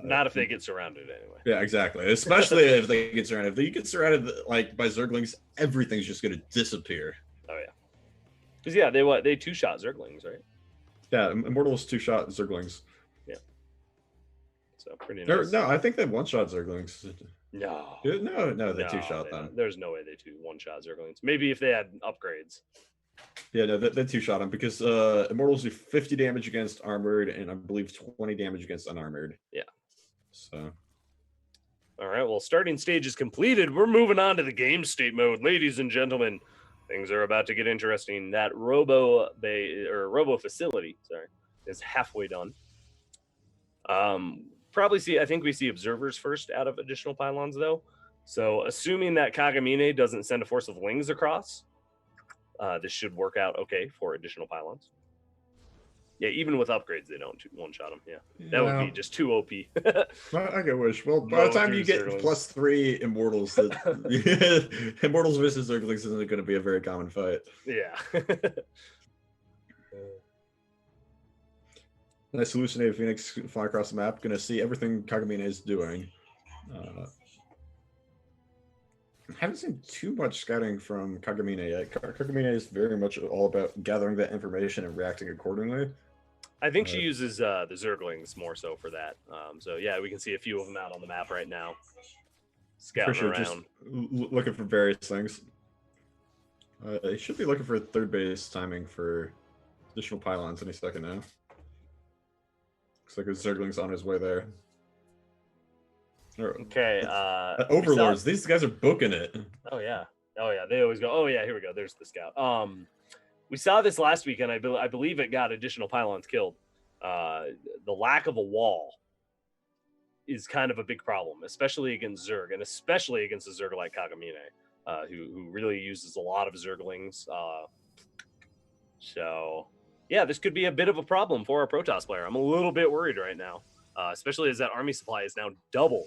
Not if they get surrounded anyway. Yeah, exactly. Especially if they get surrounded. If they get surrounded by Zerglings, everything's just going to disappear. Oh yeah. Because they 2-shot Zerglings, right? Yeah, Immortals 2-shot Zerglings. Yeah. So pretty nice. No, I think they 1-shot Zerglings. No, they 2-shot them. There's no way they 1-shot Zerglings. Maybe if they had upgrades. Yeah, no, they 2-shot them because Immortals do 50 damage against armored and I believe 20 damage against unarmored. Yeah. So. All right, well, starting stage is completed. We're moving on to the game state mode. Ladies and gentlemen, things are about to get interesting. That Robo facility, is halfway done. I think we see observers first out of additional pylons, though. So assuming that Kagamine doesn't send a force of lings across, this should work out okay for additional pylons. Yeah, even with upgrades, they don't 1-shot them. Yeah, that would be just too OP. I get wish. Well, by the time you get +3 Immortals, Immortals versus Zerglings isn't going to be a very common fight. Yeah. Nice hallucinated Phoenix fly across the map. Gonna see everything Kagamine is doing. Haven't seen too much scouting from Kagamine yet. Kagamine is very much all about gathering that information and reacting accordingly. I think she uses the Zerglings more so for that. So yeah, we can see a few of them out on the map right now, scouting around, just looking for various things. They should be looking for third base timing for additional pylons any second now. Looks like a Zergling's on his way there. Okay. Overlords. These guys are booking it. Oh yeah. They always go. Oh yeah. Here we go. There's the scout. We saw this last week, and I believe it got additional pylons killed. The lack of a wall is kind of a big problem, especially against Zerg, and especially against a Zerg like Kagamine, who really uses a lot of Zerglings. So yeah, this could be a bit of a problem for a Protoss player. I'm a little bit worried right now, especially as that army supply is now double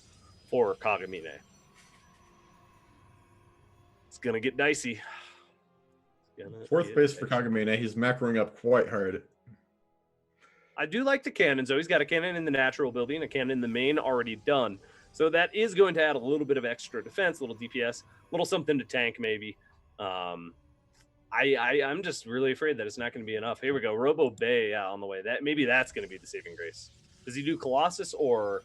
for Kagamine. It's gonna get dicey. Fourth base for Kagamine. He's macroing up quite hard. I do like the cannons, though. He's got a cannon in the natural building, a cannon in the main already done. So that is going to add a little bit of extra defense, a little DPS, a little something to tank maybe. I'm just really afraid that it's not going to be enough. Here we go. Robo Bay on the way. Maybe that's going to be the saving grace. Does he do Colossus or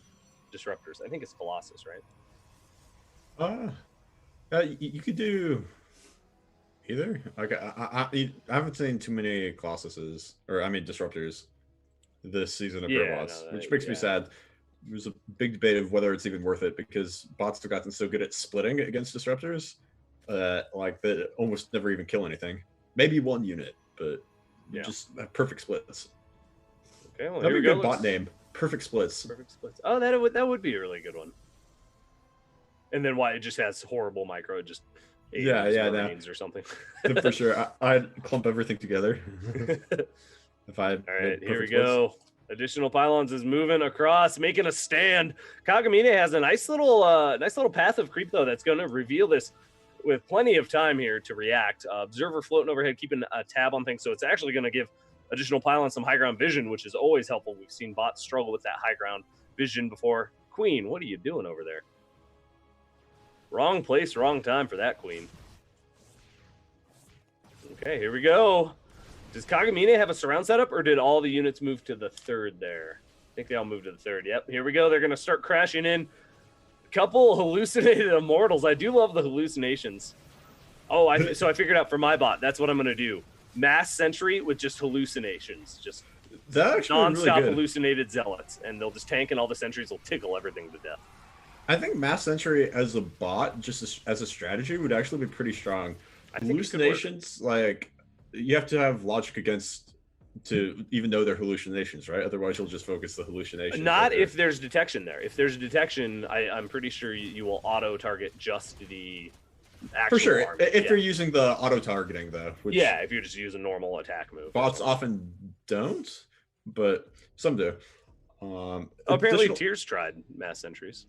Disruptors? I think it's Colossus, right? You could do either. Like I haven't seen too many Colossuses, or I mean Disruptors, this season of Probots, which makes me sad. There's a big debate of whether it's even worth it, because bots have gotten so good at splitting against Disruptors, like they almost never even kill anything. Maybe one unit, but just perfect splits. Okay, well, that'd be a good bot name. Perfect splits. Perfect splits. Oh, that would be a really good one. And then why it just has horrible micro, just or something. For sure, I'd clump everything together. If I. All right, here we go. Additional pylons is moving across, making a stand. Kagamine has a nice little path of creep though that's going to reveal this with plenty of time here to react. Observer floating overhead, keeping a tab on things, so it's actually going to give additional pylons some high ground vision, which is always helpful. We've seen bots struggle with that high ground vision before. Queen, what are you doing over there? Wrong place, wrong time for that queen. Okay, here we go. Does Kagamine have a surround setup, or did all the units move to the third there? I think they all moved to the third. Yep, here we go. They're going to start crashing in. A couple hallucinated immortals. I do love the hallucinations. Oh, so I figured out for my bot, that's what I'm going to do. Mass Sentry with just hallucinations. Just non-stop really hallucinated zealots. And they'll just tank, and all the sentries will tickle everything to death. I think Mass Sentry as a bot, just as a strategy, would actually be pretty strong. Hallucinations, like, you have to have logic against to even know they're hallucinations, right? Otherwise, you'll just focus the hallucination. Not if there's detection there. If there's detection, I'm pretty sure you will auto-target just the actual for sure. army. If you're using the auto-targeting, though. Which if you just use a normal attack move. Bots often don't, but some do. Apparently, Tears tried Mass Sentries.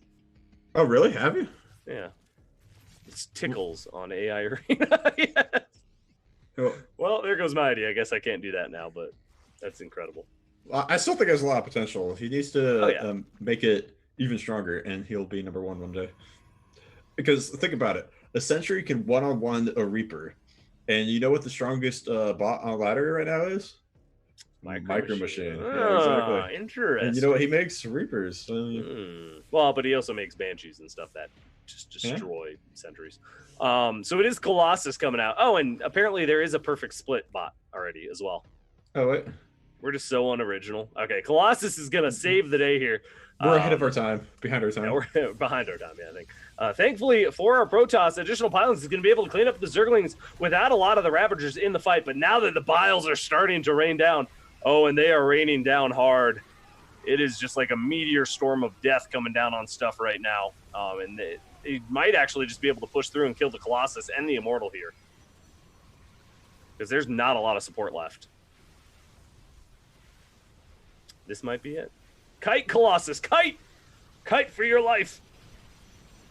Oh, really? Have you? Yeah. It's tickles on AI Arena. Yes. Cool. Well, there goes my idea. I guess I can't do that now, but that's incredible. I still think there's a lot of potential. He needs to make it even stronger, and he'll be number one day. Because think about it. A Sentry can one-on-one a Reaper. And you know what the strongest bot on ladder right now is? Micro Machine. Yeah, exactly. Interesting. And you know what? He makes Reapers. Well, but he also makes Banshees and stuff that just destroy sentries. So it is Colossus coming out. Oh, and apparently there is a perfect split bot already as well. Oh, wait. We're just so unoriginal. Okay, Colossus is going to save the day here. We're ahead of our time. Behind our time. Yeah, we're behind our time, I think. Thankfully, for our Protoss, additional pylons is going to be able to clean up the Zerglings without a lot of the Ravagers in the fight. But now that the Biles are starting to rain down, and they are raining down hard, it is just like a meteor storm of death coming down on stuff right now. And they might actually just be able to push through and kill the Colossus and the Immortal here, because there's not a lot of support left. This might be it. Kite, Colossus, kite! Kite for your life.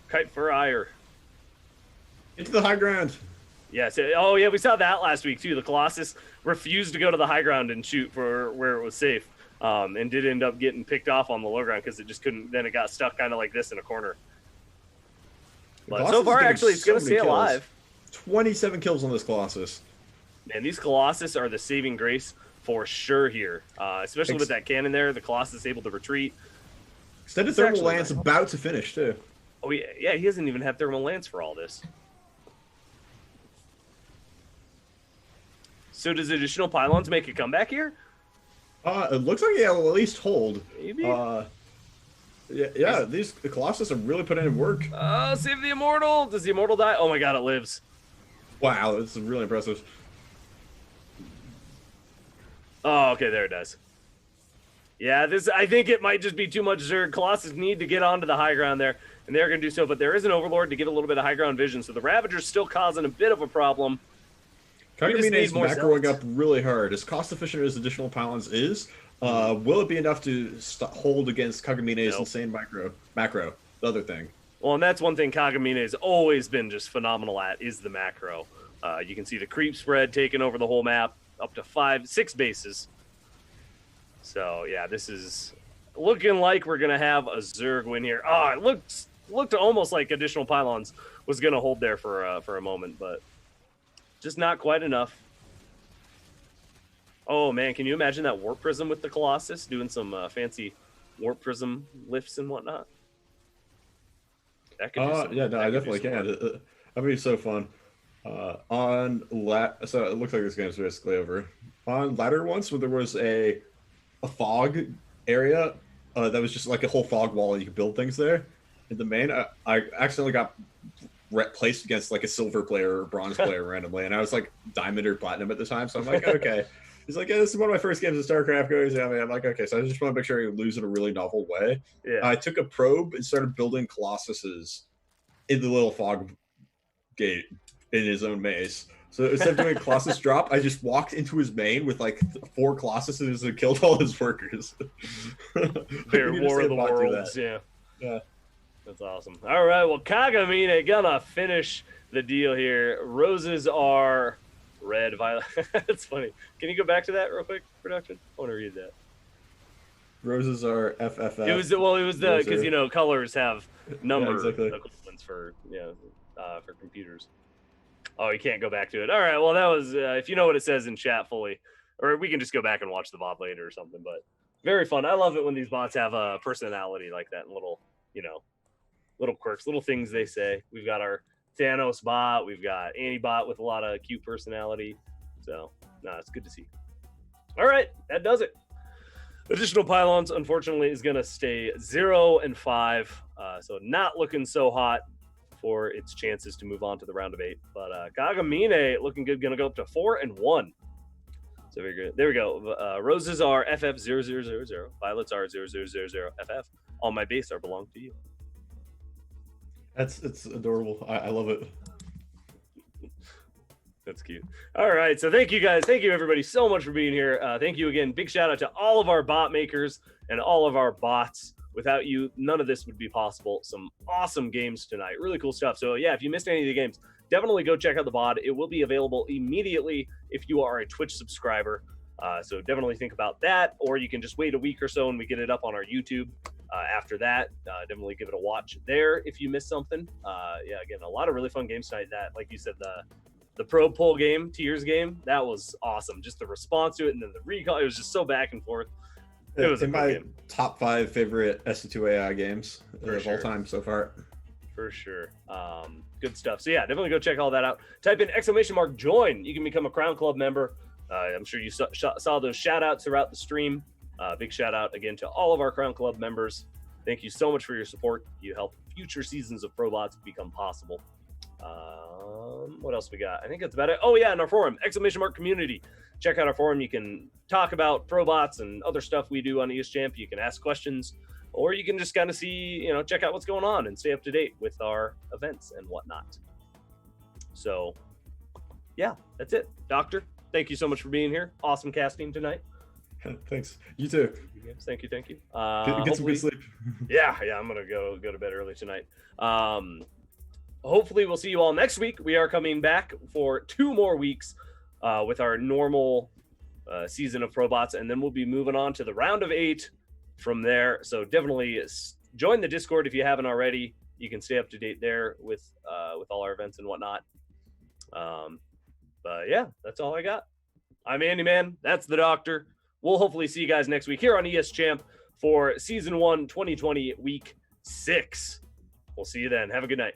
Kite for ire. Into the high ground. Yes. Oh, yeah, we saw that last week, too. The Colossus refused to go to the high ground and shoot for where it was safe. and did end up getting picked off on the low ground because it just couldn't. Then it got stuck kind of like this in a corner. But so far, actually, it's going to stay alive. 27 kills on this Colossus. And these Colossus are the saving grace for sure here, especially with that cannon there. The Colossus able to retreat. Extended Thermal Lance about to finish, too. Oh, yeah, he doesn't even have Thermal Lance for all this. So does additional pylons make a comeback here? It looks like he'll at least hold. Maybe. Yeah, these Colossus are really putting in work. Save the Immortal. Does the Immortal die? Oh my god, it lives. Wow, this is really impressive. Oh, okay, there it does. Yeah, I think it might just be too much Zerg. Colossus need to get onto the high ground there, and they're going to do so, but there is an Overlord to get a little bit of high ground vision, so the Ravager's still causing a bit of a problem. Kagamine is macroing up really hard. As cost-efficient as additional pylons is, will it be enough to hold against Kagamine's insane macro? The other thing. Well, and that's one thing Kagamine has always been just phenomenal at, is the macro. You can see the creep spread taking over the whole map, up to 6 bases. So, yeah, this is looking like we're going to have a Zerg win here. Oh, it looked almost like additional pylons was going to hold there for a moment, but just not quite enough. Oh, man, can you imagine that Warp Prism with the Colossus doing some fancy Warp Prism lifts and whatnot? That could yeah, no, I definitely can. That'd be so fun. So it looks like this game's basically over. On ladder once, where there was a fog area that was just like a whole fog wall, and you could build things there. In the main, I accidentally got placed against like a silver player or bronze player randomly, and I was like diamond or platinum at the time, so I'm like, okay. He's like, yeah, this is one of my first games of StarCraft. Goes, yeah, I'm like, okay, so I just want to make sure I lose in a really novel way. Yeah. I took a probe and started building Colossuses in the little fog gate in his own maze. So instead of doing a Colossus drop, I just walked into his main with like 4 Colossuses and killed all his workers. Fair War of the Worlds, yeah. That's awesome. All right, well, Kagamine gonna finish the deal here. Roses are red, violet. That's funny. Can you go back to that real quick, production? I want to read that. Roses are FFF. It was the because colors have number equivalents for for computers. Oh, you can't go back to it. All right, well that was if you know what it says in chat fully, or we can just go back and watch the VOD later or something. But very fun. I love it when these bots have a personality like that and little quirks, little things they say. We've got our Thanos bot, we've got Antibot with a lot of cute personality. So, it's good to see. All right, that does it. Additional pylons, unfortunately, is going to stay 0 and 5. So not looking so hot for its chances to move on to the round of 8. But Kagamine looking good, going to go up to 4 and 1. So very good. There we go. Roses are FF0000. Violets are 0000FF. All my base are belong to you. It's adorable. I love it. That's cute. All right. So thank you guys. Thank you everybody so much for being here. Thank you again. Big shout out to all of our bot makers and all of our bots. Without you, none of this would be possible. Some awesome games tonight. Really cool stuff. So yeah, if you missed any of the games, definitely go check out the VOD. It will be available immediately if you are a Twitch subscriber. So definitely think about that, or you can just wait a week or so and we get it up on our YouTube. After that, definitely give it a watch there if you missed something. Again, a lot of really fun games tonight. That, like you said, the Pro Pull game, Tears game, that was awesome. Just the response to it and then the recall, it was just so back and forth. It was in my top 5 favorite SC2 AI games of all time so far. For sure. Good stuff. So yeah, definitely go check all that out. Type in !join. You can become a Crown Club member. I'm sure you saw those shout outs throughout the stream. Big shout out again to all of our Crown Club members. Thank you so much for your support. You help future seasons of Probots become possible. What else we got? I think that's about it. Oh yeah, and our forum, !community. Check out our forum. You can talk about Probots and other stuff we do on ESChamp. You can ask questions, or you can just kind of see, check out what's going on and stay up to date with our events and whatnot. So yeah, that's it. Doctor, thank you so much for being here. Awesome casting tonight. Thanks. You too. Thank you. Get some good sleep. yeah, I'm gonna go to bed early tonight. Hopefully we'll see you all next week. We are coming back for 2 more weeks with our normal season of Probots, and then we'll be moving on to the round of 8 from there. So definitely join the Discord if you haven't already. You can stay up to date there with all our events and whatnot. But yeah, that's all I got. I'm Andy Man. That's the Doctor. We'll hopefully see you guys next week here on ESChamp for Season 1 2020 Week 6. We'll see you then. Have a good night.